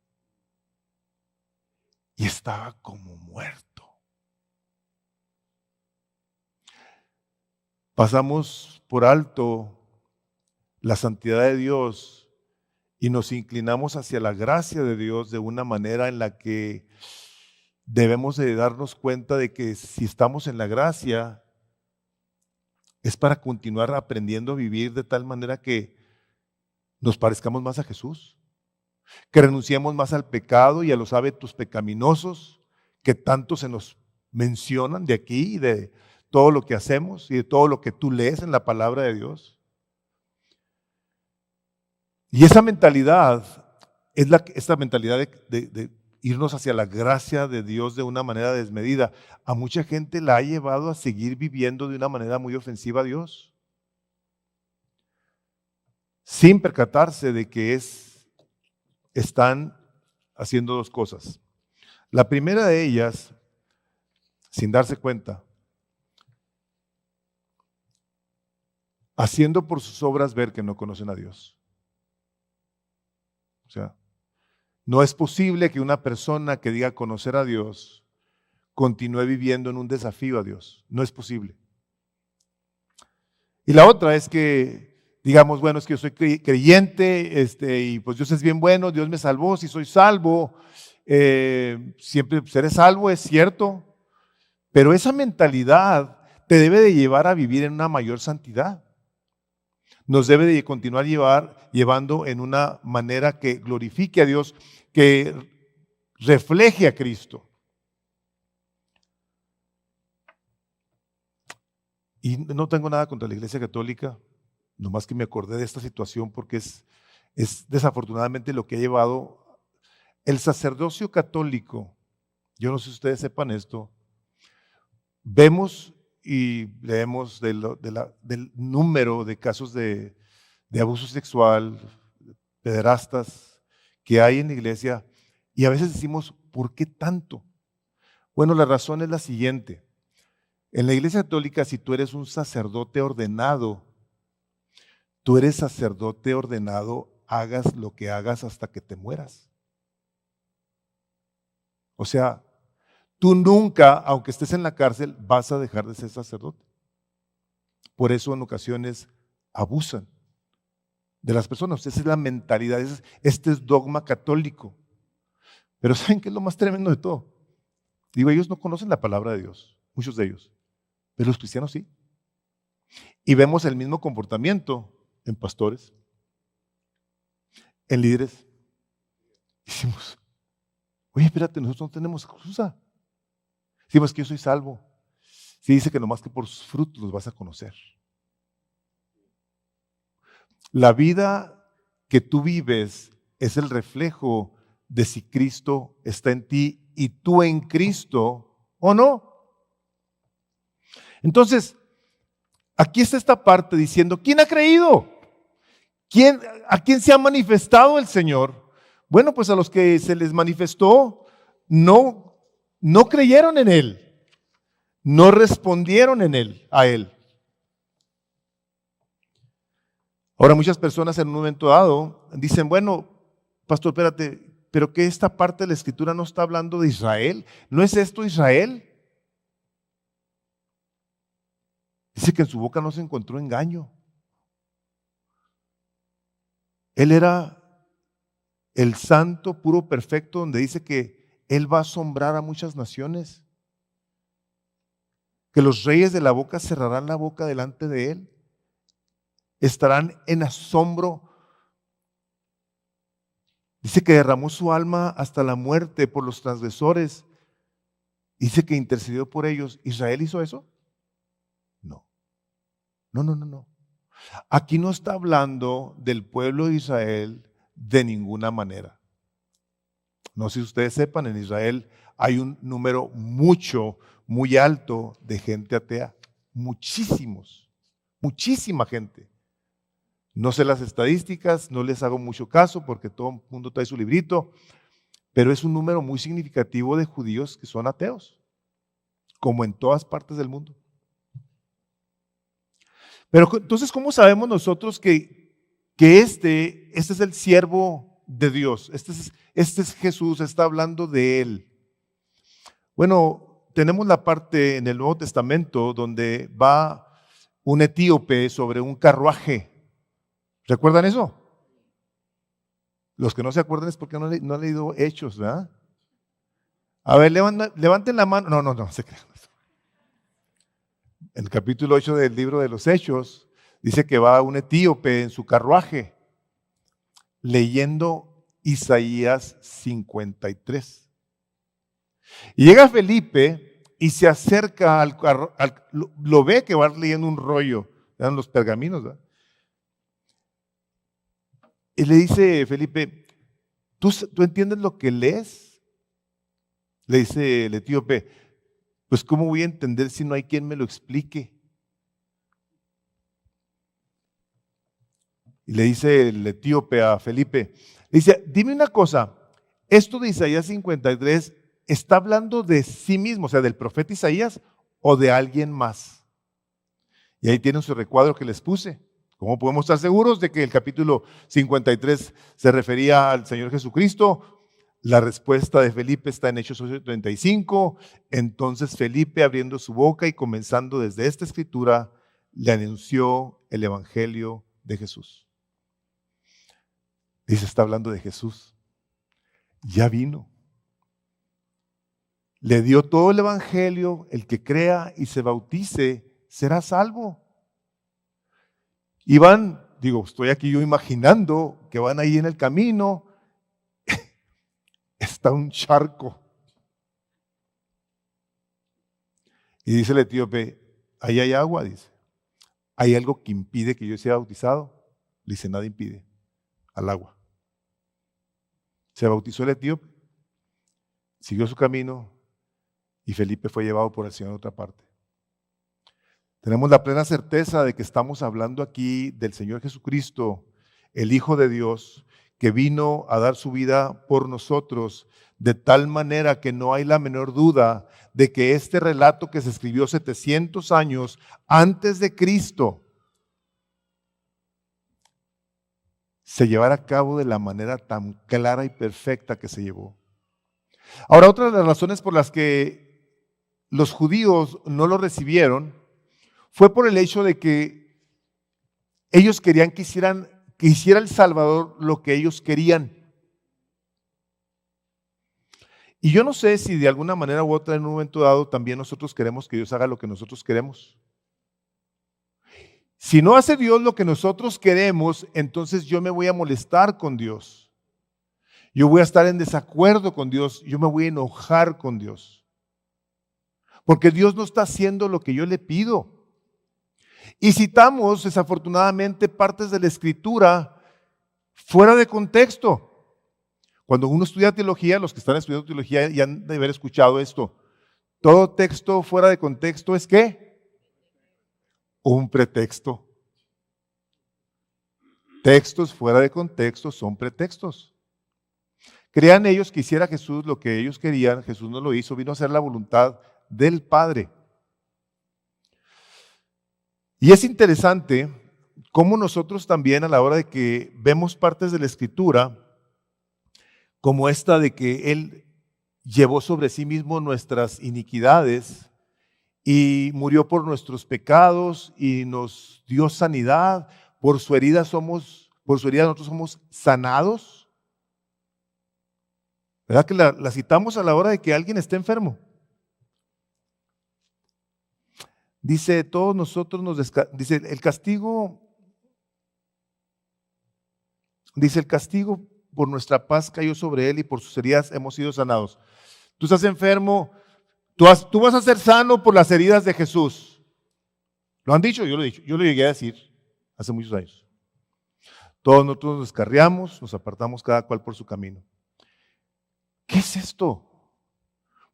Y estaba como muerto. Pasamos por alto la santidad de Dios y nos inclinamos hacia la gracia de Dios de una manera en la que debemos de darnos cuenta de que si estamos en la gracia es para continuar aprendiendo a vivir de tal manera que nos parezcamos más a Jesús, que renunciemos más al pecado y a los hábitos pecaminosos que tanto se nos mencionan de aquí y de todo lo que hacemos y de todo lo que tú lees en la palabra de Dios. Y esa mentalidad es esta mentalidad de irnos hacia la gracia de Dios de una manera desmedida. A mucha gente la ha llevado a seguir viviendo de una manera muy ofensiva a Dios, sin percatarse de que están haciendo dos cosas. La primera de ellas, sin darse cuenta, haciendo por sus obras ver que no conocen a Dios. O sea, no es posible que una persona que diga conocer a Dios continúe viviendo en un desafío a Dios. No es posible. Y la otra es que digamos, bueno, es que yo soy creyente y pues Dios es bien bueno, Dios me salvó, si soy salvo, siempre seré salvo, es cierto, pero esa mentalidad te debe de llevar a vivir en una mayor santidad. Nos debe de continuar llevando en una manera que glorifique a Dios, que refleje a Cristo. Y no tengo nada contra la Iglesia Católica, nomás que me acordé de esta situación porque es desafortunadamente lo que ha llevado el sacerdocio católico. Yo no sé si ustedes sepan esto. Vemos y leemos del número de casos de abuso sexual, pederastas que hay en la iglesia y a veces decimos, ¿por qué tanto? Bueno, la razón es la siguiente. En la Iglesia Católica, si tú eres un sacerdote ordenado, tú eres sacerdote ordenado, hagas lo que hagas hasta que te mueras. O sea, tú nunca, aunque estés en la cárcel, vas a dejar de ser sacerdote. Por eso en ocasiones abusan de las personas. Esa es la mentalidad, este es dogma católico. Pero ¿saben qué es lo más tremendo de todo? Digo, ellos no conocen la palabra de Dios, muchos de ellos, pero los cristianos sí. Y vemos el mismo comportamiento en pastores, en líderes. Decimos, oye, espérate, nosotros no tenemos excusa. Decimos que yo soy salvo. Sí, dice que nomás que por sus frutos los vas a conocer. La vida que tú vives es el reflejo de si Cristo está en ti y tú en Cristo, ¿o no? Entonces, aquí está esta parte diciendo, ¿quién ha creído? ¿A quién se ha manifestado el Señor? Bueno, pues a los que se les manifestó, no creyeron en Él, no respondieron a Él. Ahora muchas personas en un momento dado dicen, bueno, pastor, espérate, pero que esta parte de la Escritura no está hablando de Israel. ¿No es esto Israel? Dice que en su boca no se encontró engaño. Él era el santo, puro, perfecto, donde dice que Él va a asombrar a muchas naciones. Que los reyes de la boca cerrarán la boca delante de Él. Estarán en asombro. Dice que derramó su alma hasta la muerte por los transgresores. Dice que intercedió por ellos. ¿Israel hizo eso? No. No. Aquí no está hablando del pueblo de Israel de ninguna manera. No sé si ustedes sepan, en Israel hay un número muy alto de gente atea. Muchísima gente. No sé las estadísticas, no les hago mucho caso porque todo el mundo trae su librito, pero es un número muy significativo de judíos que son ateos, como en todas partes del mundo. Pero entonces, ¿cómo sabemos nosotros que este es el siervo de Dios? Este es Jesús, está hablando de Él. Bueno, tenemos la parte en el Nuevo Testamento donde va un etíope sobre un carruaje. ¿Recuerdan eso? Los que no se acuerdan es porque no han leído Hechos, ¿verdad? A ver, levanten la mano. No se crean. En el capítulo 8 del libro de los Hechos, dice que va un etíope en su carruaje leyendo Isaías 53. Y llega Felipe y se acerca lo ve que va leyendo un rollo, eran los pergaminos, ¿verdad? Y le dice Felipe, ¿tú entiendes lo que lees? Le dice el etíope, pues ¿cómo voy a entender si no hay quien me lo explique? Y le dice el etíope a Felipe, le dice, dime una cosa, esto de Isaías 53 está hablando de sí mismo, o sea, del profeta Isaías o de alguien más. Y ahí tienen su recuadro que les puse. ¿Cómo podemos estar seguros de que el capítulo 53 se refería al Señor Jesucristo? La respuesta de Felipe está en Hechos 8:35. Entonces Felipe, abriendo su boca y comenzando desde esta escritura, le anunció el evangelio de Jesús. Dice, está hablando de Jesús. Ya vino. Le dio todo el evangelio. El que crea y se bautice será salvo. Y estoy aquí yo imaginando que van ahí en el camino. Está un charco. Y dice el etíope, ahí hay agua, dice. ¿Hay algo que impide que yo sea bautizado? Le dice, nada impide al agua. Se bautizó el etíope, siguió su camino y Felipe fue llevado por el Señor a otra parte. Tenemos la plena certeza de que estamos hablando aquí del Señor Jesucristo, el Hijo de Dios, que vino a dar su vida por nosotros, de tal manera que no hay la menor duda de que este relato que se escribió 700 años antes de Cristo se llevara a cabo de la manera tan clara y perfecta que se llevó. Ahora, otra de las razones por las que los judíos no lo recibieron fue por el hecho de que ellos querían que hiciera el Salvador lo que ellos querían. Y yo no sé si de alguna manera u otra en un momento dado también nosotros queremos que Dios haga lo que nosotros queremos. Si no hace Dios lo que nosotros queremos, entonces yo me voy a molestar con Dios. Yo voy a estar en desacuerdo con Dios, yo me voy a enojar con Dios. Porque Dios no está haciendo lo que yo le pido. Y citamos desafortunadamente partes de la Escritura fuera de contexto. Cuando uno estudia teología, los que están estudiando teología ya han de haber escuchado esto. Todo texto fuera de contexto es ¿qué? Un pretexto. Textos fuera de contexto son pretextos. Crean ellos que hiciera Jesús lo que ellos querían, Jesús no lo hizo, vino a hacer la voluntad del Padre. Y es interesante cómo nosotros también a la hora de que vemos partes de la Escritura, como esta de que Él llevó sobre sí mismo nuestras iniquidades y murió por nuestros pecados y nos dio sanidad, por su herida nosotros somos sanados. ¿Verdad que la citamos a la hora de que alguien esté enfermo? Dice, todos nosotros dice, el castigo por nuestra paz cayó sobre él y por sus heridas hemos sido sanados. Tú estás enfermo, tú vas a ser sano por las heridas de Jesús. ¿Lo han dicho? Yo lo he dicho, yo lo llegué a decir hace muchos años. Todos nosotros nos descarriamos, nos apartamos cada cual por su camino. ¿Qué es esto?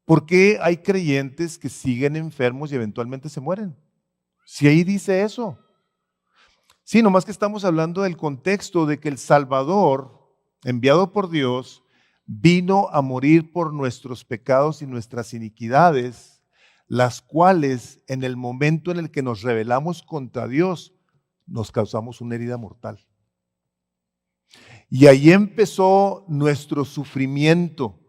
¿Por qué hay creyentes que siguen enfermos y eventualmente se mueren? Si ahí dice eso. Sí, nomás que estamos hablando del contexto de que el Salvador, enviado por Dios, vino a morir por nuestros pecados y nuestras iniquidades, las cuales en el momento en el que nos rebelamos contra Dios, nos causamos una herida mortal. Y ahí empezó nuestro sufrimiento.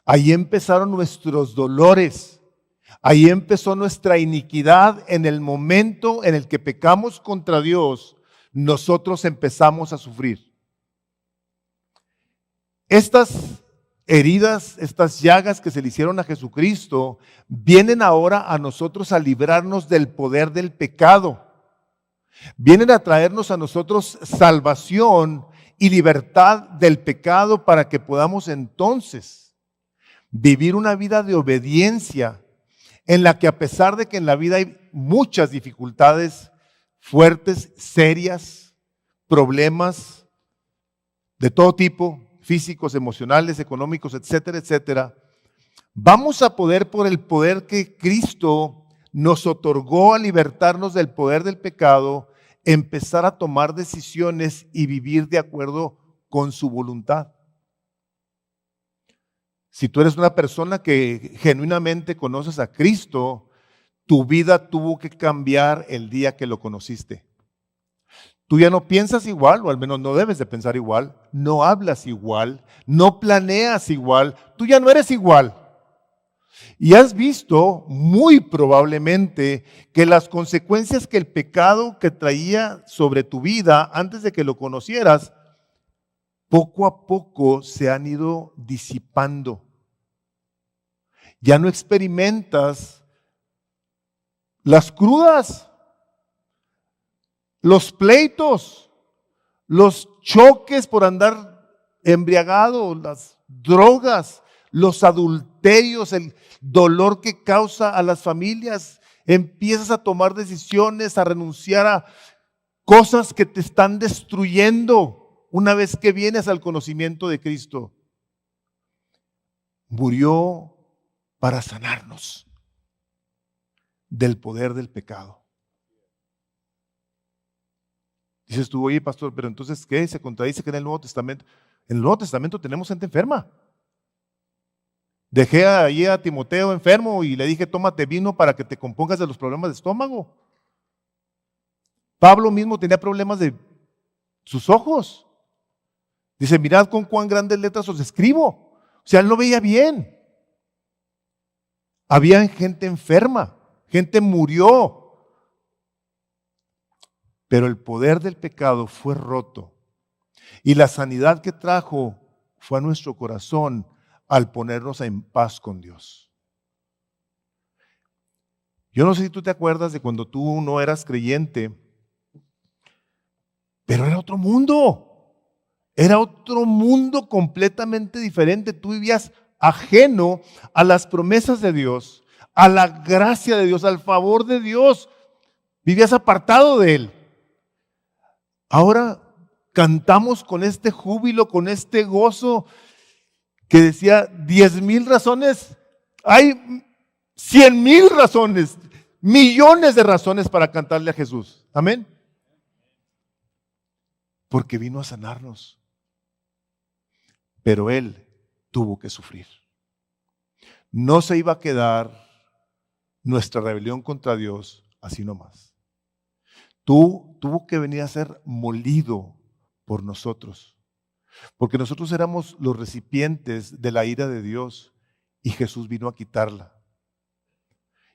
Ahí empezaron nuestros dolores, ahí empezó nuestra iniquidad. En el momento en el que pecamos contra Dios, nosotros empezamos a sufrir. Estas heridas, estas llagas que se le hicieron a Jesucristo, vienen ahora a nosotros a librarnos del poder del pecado. Vienen a traernos a nosotros salvación y libertad del pecado para que podamos entonces vivir una vida de obediencia en la que, a pesar de que en la vida hay muchas dificultades fuertes, serias, problemas de todo tipo, físicos, emocionales, económicos, etcétera, etcétera, vamos a poder, por el poder que Cristo nos otorgó a libertarnos del poder del pecado, empezar a tomar decisiones y vivir de acuerdo con su voluntad. Si tú eres una persona que genuinamente conoces a Cristo, tu vida tuvo que cambiar el día que lo conociste. Tú ya no piensas igual, o al menos no debes de pensar igual, no hablas igual, no planeas igual, tú ya no eres igual. Y has visto muy probablemente que las consecuencias que el pecado que traía sobre tu vida antes de que lo conocieras, poco a poco se han ido disipando. Ya no experimentas las crudas, los pleitos, los choques por andar embriagado, las drogas, los adulterios, el dolor que causa a las familias. Empiezas a tomar decisiones, a renunciar a cosas que te están destruyendo. Una vez que vienes al conocimiento de Cristo, murió para sanarnos del poder del pecado. Dices tú, oye pastor, pero entonces ¿qué? Se contradice que en el Nuevo Testamento, tenemos gente enferma. Dejé ahí a Timoteo enfermo y le dije, tómate vino para que te compongas de los problemas de estómago. Pablo mismo tenía problemas de sus ojos. Dice, mirad con cuán grandes letras os escribo. O sea, él no veía bien. Había gente enferma, gente murió. Pero el poder del pecado fue roto. Y la sanidad que trajo fue a nuestro corazón al ponernos en paz con Dios. Yo no sé si tú te acuerdas de cuando tú no eras creyente, pero era otro mundo. Era otro mundo completamente diferente. Tú vivías ajeno a las promesas de Dios, a la gracia de Dios, al favor de Dios. Vivías apartado de Él. Ahora cantamos con este júbilo, con este gozo, que decía 10,000 razones, hay 100,000 razones, millones de razones para cantarle a Jesús. Amén. Porque vino a sanarnos. Pero Él tuvo que sufrir. No se iba a quedar nuestra rebelión contra Dios así nomás. Tuvo que venir a ser molido por nosotros. Porque nosotros éramos los recipientes de la ira de Dios y Jesús vino a quitarla.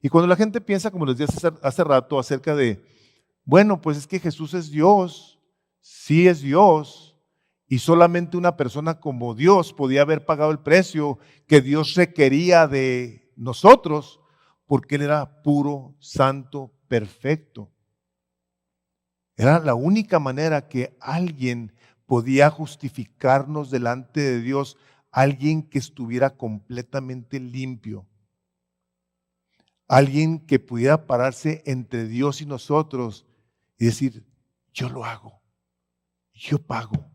Y cuando la gente piensa, como les dije hace rato, acerca de, bueno, pues es que Jesús es Dios, sí es Dios, y solamente una persona como Dios podía haber pagado el precio que Dios requería de nosotros, porque Él era puro, santo, perfecto. Era la única manera que alguien podía justificarnos delante de Dios, alguien que estuviera completamente limpio. Alguien que pudiera pararse entre Dios y nosotros y decir, yo lo hago, yo pago.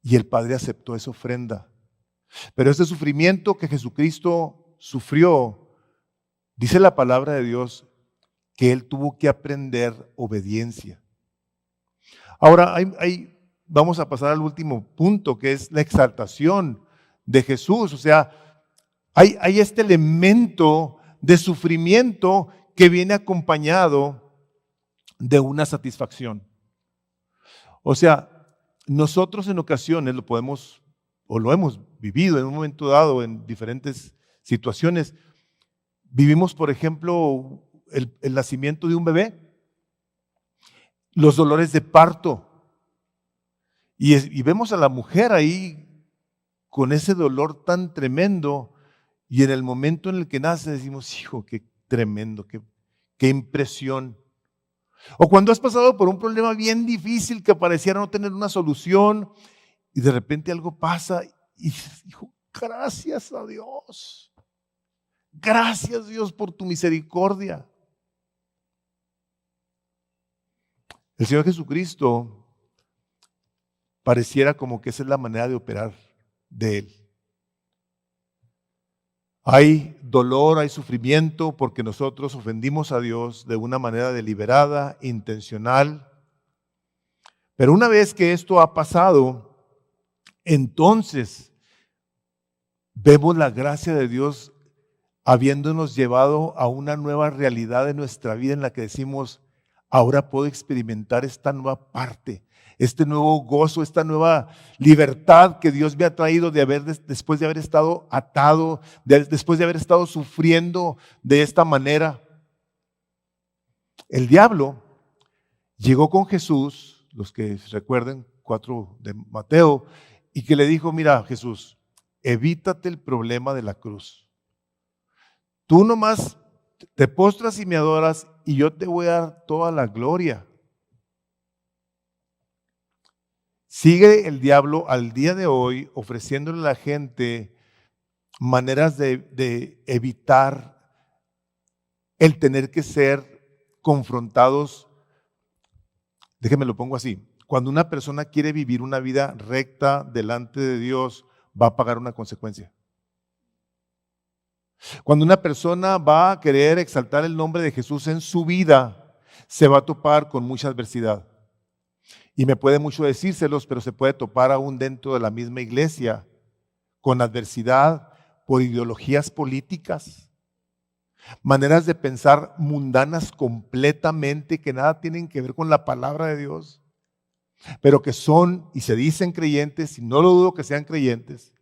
Y el Padre aceptó esa ofrenda. Pero este sufrimiento que Jesucristo sufrió, dice la palabra de Dios, que Él tuvo que aprender obediencia. Ahora, vamos a pasar al último punto, que es la exaltación de Jesús. O sea, hay este elemento de sufrimiento que viene acompañado de una satisfacción. O sea, nosotros en ocasiones lo podemos o lo hemos vivido en un momento dado en diferentes situaciones. Vivimos, por ejemplo, el nacimiento de un bebé, los dolores de parto, y vemos a la mujer ahí con ese dolor tan tremendo, y en el momento en el que nace decimos, hijo, qué tremendo, qué impresión. O cuando has pasado por un problema bien difícil que pareciera no tener una solución y de repente algo pasa y dices, hijo, gracias a Dios. Gracias Dios por tu misericordia. El Señor Jesucristo pareciera como que esa es la manera de operar de Él. Hay dolor, hay sufrimiento porque nosotros ofendimos a Dios de una manera deliberada, intencional. Pero una vez que esto ha pasado, entonces vemos la gracia de Dios habiéndonos llevado a una nueva realidad de nuestra vida en la que decimos, ahora puedo experimentar esta nueva parte, este nuevo gozo, esta nueva libertad que Dios me ha traído después de haber estado atado, después de haber estado sufriendo de esta manera. El diablo llegó con Jesús, los que recuerden 4 de Mateo, y que le dijo, mira Jesús, evítate el problema de la cruz. Tú nomás te postras y me adoras y yo te voy a dar toda la gloria. Sigue el diablo al día de hoy ofreciéndole a la gente maneras de evitar el tener que ser confrontados. Déjenme lo pongo así. Cuando una persona quiere vivir una vida recta delante de Dios, va a pagar una consecuencia. Cuando una persona va a querer exaltar el nombre de Jesús en su vida, se va a topar con mucha adversidad. Y me puede mucho decírselos, pero se puede topar aún dentro de la misma iglesia con adversidad por ideologías políticas, maneras de pensar mundanas completamente que nada tienen que ver con la palabra de Dios, pero que son y se dicen creyentes, y no lo dudo que sean creyentes.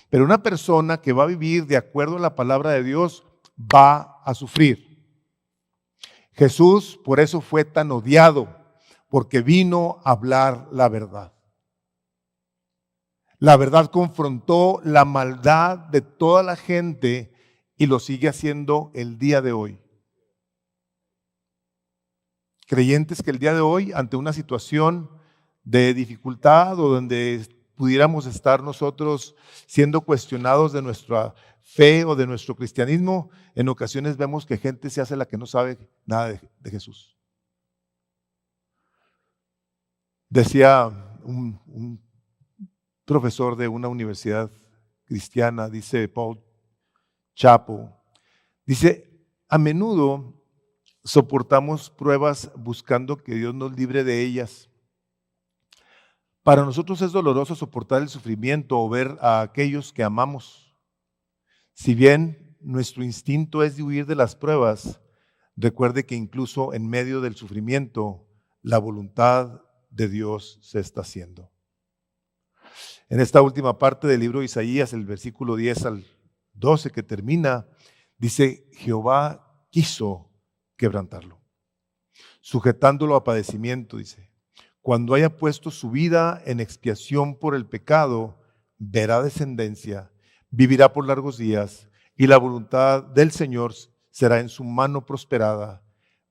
Pero una persona que va a vivir de acuerdo a la palabra de Dios va a sufrir. Jesús por eso fue tan odiado, porque vino a hablar la verdad. La verdad confrontó la maldad de toda la gente y lo sigue haciendo el día de hoy. Creyentes que el día de hoy, ante una situación de dificultad o donde pudiéramos estar nosotros siendo cuestionados de nuestra fe o de nuestro cristianismo, en ocasiones vemos que gente se hace la que no sabe nada de Jesús. Decía un profesor de una universidad cristiana, dice Paul Chapo, dice, a menudo soportamos pruebas buscando que Dios nos libre de ellas. Para nosotros es doloroso soportar el sufrimiento o ver a aquellos que amamos. Si bien nuestro instinto es de huir de las pruebas, recuerde que incluso en medio del sufrimiento, la voluntad de Dios se está haciendo. En esta última parte del libro de Isaías, el versículo 10 al 12 que termina, dice, Jehová quiso quebrantarlo, sujetándolo a padecimiento, dice. Cuando haya puesto su vida en expiación por el pecado, verá descendencia, vivirá por largos días, y la voluntad del Señor será en su mano prosperada.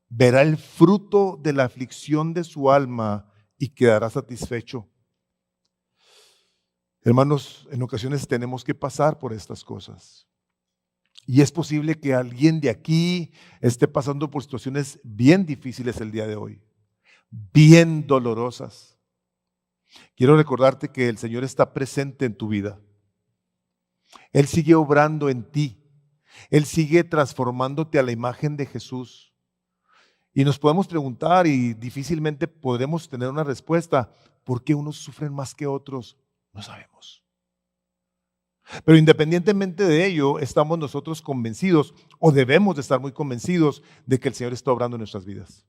Verá el fruto de la aflicción de su alma y quedará satisfecho. Hermanos, en ocasiones tenemos que pasar por estas cosas. Y es posible que alguien de aquí esté pasando por situaciones bien difíciles el día de hoy, bien dolorosas. Quiero recordarte que el Señor está presente en tu vida. Él sigue obrando en ti. Él sigue transformándote a la imagen de Jesús. Y nos podemos preguntar y difícilmente podremos tener una respuesta. ¿Por qué unos sufren más que otros? No sabemos. Pero independientemente de ello, estamos nosotros convencidos o debemos de estar muy convencidos de que el Señor está obrando en nuestras vidas.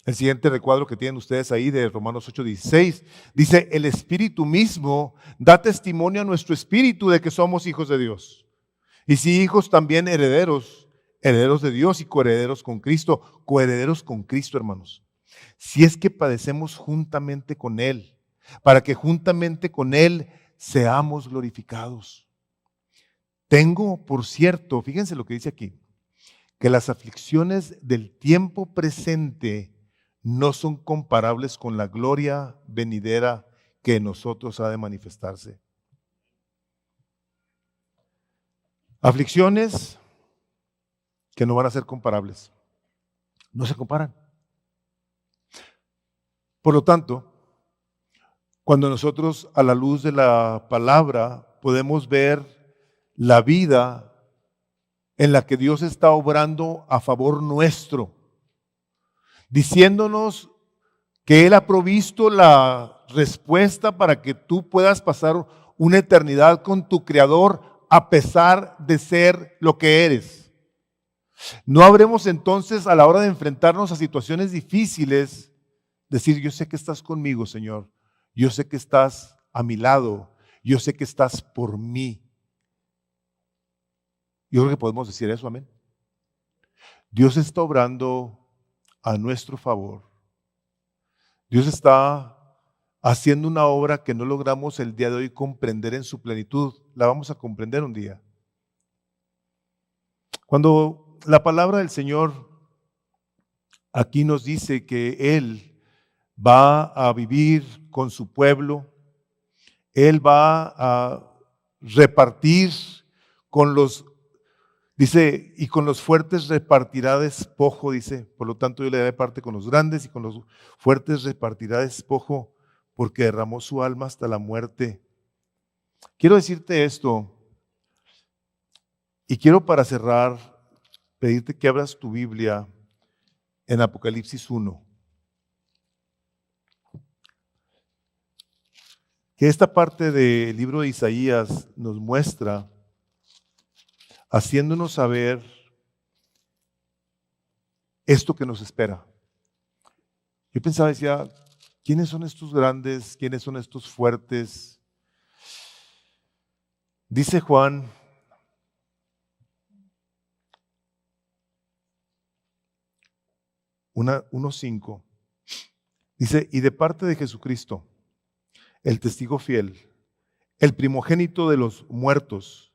El siguiente recuadro que tienen ustedes ahí de Romanos 8:16 dice, el Espíritu mismo da testimonio a nuestro espíritu de que somos hijos de Dios. Y si hijos, también herederos, herederos de Dios y coherederos con Cristo, hermanos. Si es que padecemos juntamente con Él, para que juntamente con Él seamos glorificados. Tengo, por cierto, fíjense lo que dice aquí, que las aflicciones del tiempo presente no son comparables con la gloria venidera que en nosotros ha de manifestarse. Aflicciones que no van a ser comparables. No se comparan. Por lo tanto, cuando nosotros a la luz de la palabra podemos ver la vida en la que Dios está obrando a favor nuestro, diciéndonos que Él ha provisto la respuesta para que tú puedas pasar una eternidad con tu Creador a pesar de ser lo que eres. No habremos entonces a la hora de enfrentarnos a situaciones difíciles decir, yo sé que estás conmigo, Señor. Yo sé que estás a mi lado. Yo sé que estás por mí. Yo creo que podemos decir eso, amén. Dios está obrando a nuestro favor. Dios está haciendo una obra que no logramos el día de hoy comprender en su plenitud. La vamos a comprender un día. Cuando la palabra del Señor aquí nos dice que Él va a vivir con su pueblo, Él va a repartir con los, dice, y con los fuertes repartirá despojo, dice, por lo tanto yo le daré parte con los grandes y con los fuertes repartirá despojo, porque derramó su alma hasta la muerte. Quiero decirte esto, y quiero para cerrar, pedirte que abras tu Biblia en Apocalipsis 1. Que esta parte del libro de Isaías nos muestra, haciéndonos saber esto que nos espera. Yo pensaba, decía, ¿quiénes son estos grandes? ¿Quiénes son estos fuertes? Dice Juan 1:5, dice, y de parte de Jesucristo, el testigo fiel, el primogénito de los muertos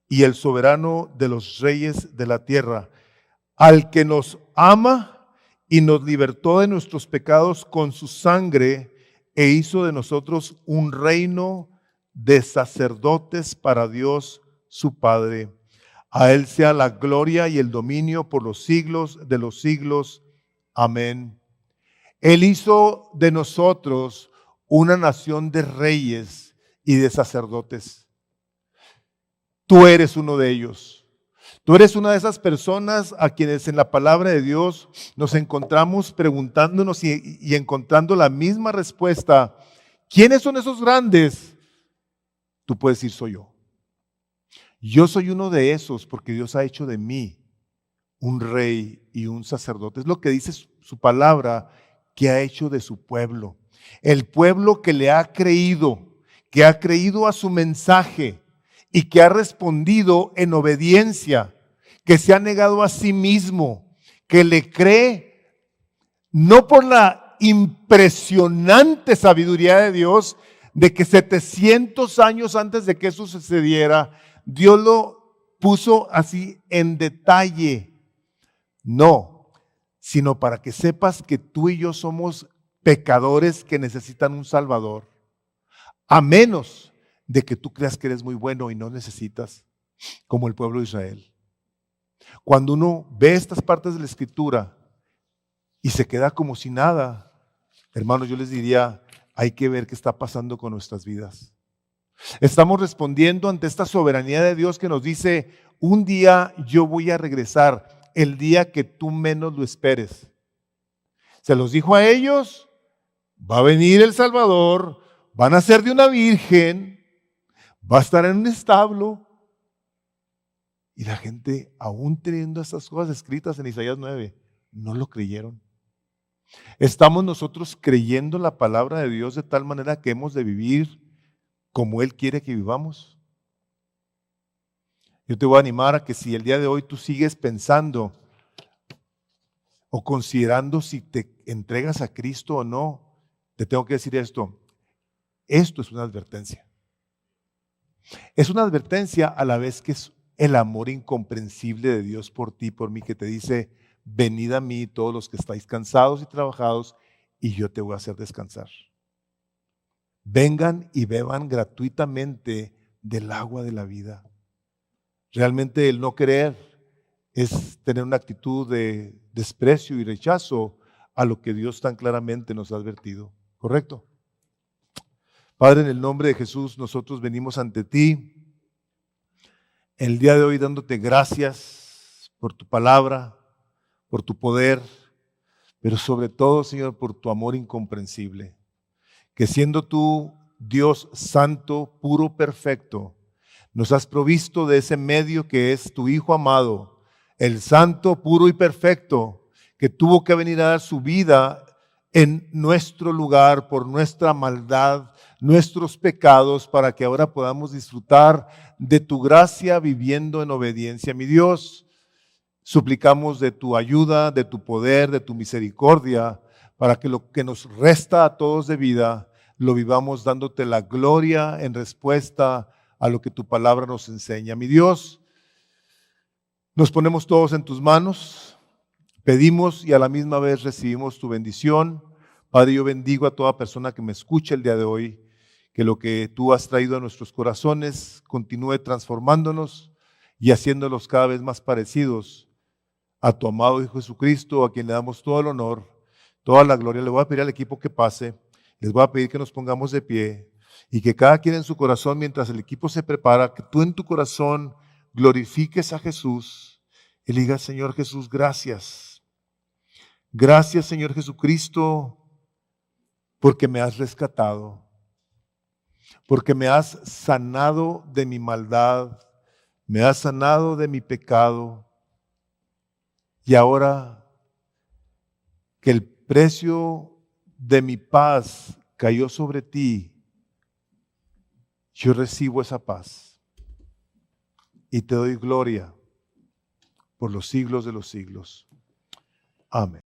y el soberano de los reyes de la tierra, al que nos ama y nos libertó de nuestros pecados con su sangre e hizo de nosotros un reino de sacerdotes para Dios su Padre. A Él sea la gloria y el dominio por los siglos de los siglos. Amén. Él hizo de nosotros una nación de reyes y de sacerdotes. Tú eres uno de ellos. Tú eres una de esas personas a quienes en la palabra de Dios nos encontramos preguntándonos y encontrando la misma respuesta. ¿Quiénes son esos grandes? Tú puedes decir, soy yo. Yo soy uno de esos porque Dios ha hecho de mí un rey y un sacerdote. Es lo que dice su palabra, que ha hecho de su pueblo. El pueblo que le ha creído a su mensaje y que ha respondido en obediencia, que se ha negado a sí mismo, que le cree no por la impresionante sabiduría de Dios de que 700 años antes de que eso sucediera, Dios lo puso así en detalle. No, sino para que sepas que tú y yo somos pecadores que necesitan un Salvador. A menos de que tú creas que eres muy bueno y no necesitas, como el pueblo de Israel. Cuando uno ve estas partes de la Escritura y se queda como si nada, hermanos, yo les diría, hay que ver qué está pasando con nuestras vidas. Estamos respondiendo ante esta soberanía de Dios que nos dice, un día yo voy a regresar, el día que tú menos lo esperes. Se los dijo a ellos, va a venir el Salvador, van a ser de una virgen, va a estar en un establo. Y la gente, aún teniendo estas cosas escritas en Isaías 9, no lo creyeron. Estamos nosotros creyendo la palabra de Dios de tal manera que hemos de vivir como Él quiere que vivamos. Yo te voy a animar a que si el día de hoy tú sigues pensando o considerando si te entregas a Cristo o no, te tengo que decir esto. Esto es una advertencia. Es una advertencia a la vez que es el amor incomprensible de Dios por ti, por mí, que te dice, venid a mí todos los que estáis cansados y trabajados, y yo te voy a hacer descansar. Vengan y beban gratuitamente del agua de la vida. Realmente el no querer es tener una actitud de desprecio y rechazo a lo que Dios tan claramente nos ha advertido. ¿Correcto? Padre, en el nombre de Jesús, nosotros venimos ante ti el día de hoy dándote gracias por tu palabra, por tu poder, pero sobre todo, Señor, por tu amor incomprensible. Que siendo tú Dios santo, puro, perfecto, nos has provisto de ese medio que es tu Hijo amado, el santo, puro y perfecto, que tuvo que venir a dar su vida en nuestro lugar por nuestra maldad, nuestros pecados, para que ahora podamos disfrutar de tu gracia viviendo en obediencia. Mi Dios, suplicamos de tu ayuda, de tu poder, de tu misericordia, para que lo que nos resta a todos de vida, lo vivamos dándote la gloria en respuesta a lo que tu palabra nos enseña. Mi Dios, nos ponemos todos en tus manos, pedimos y a la misma vez recibimos tu bendición. Padre, yo bendigo a toda persona que me escuche el día de hoy, que lo que tú has traído a nuestros corazones continúe transformándonos y haciéndolos cada vez más parecidos a tu amado Hijo Jesucristo, a quien le damos todo el honor, toda la gloria. Le voy a pedir al equipo que pase, les voy a pedir que nos pongamos de pie y que cada quien en su corazón, mientras el equipo se prepara, que tú en tu corazón glorifiques a Jesús y le digas, Señor Jesús, gracias. Gracias, Señor Jesucristo, porque me has rescatado, porque me has sanado de mi maldad, me has sanado de mi pecado. Y ahora que el precio de mi paz cayó sobre ti, yo recibo esa paz y te doy gloria por los siglos de los siglos. Amén.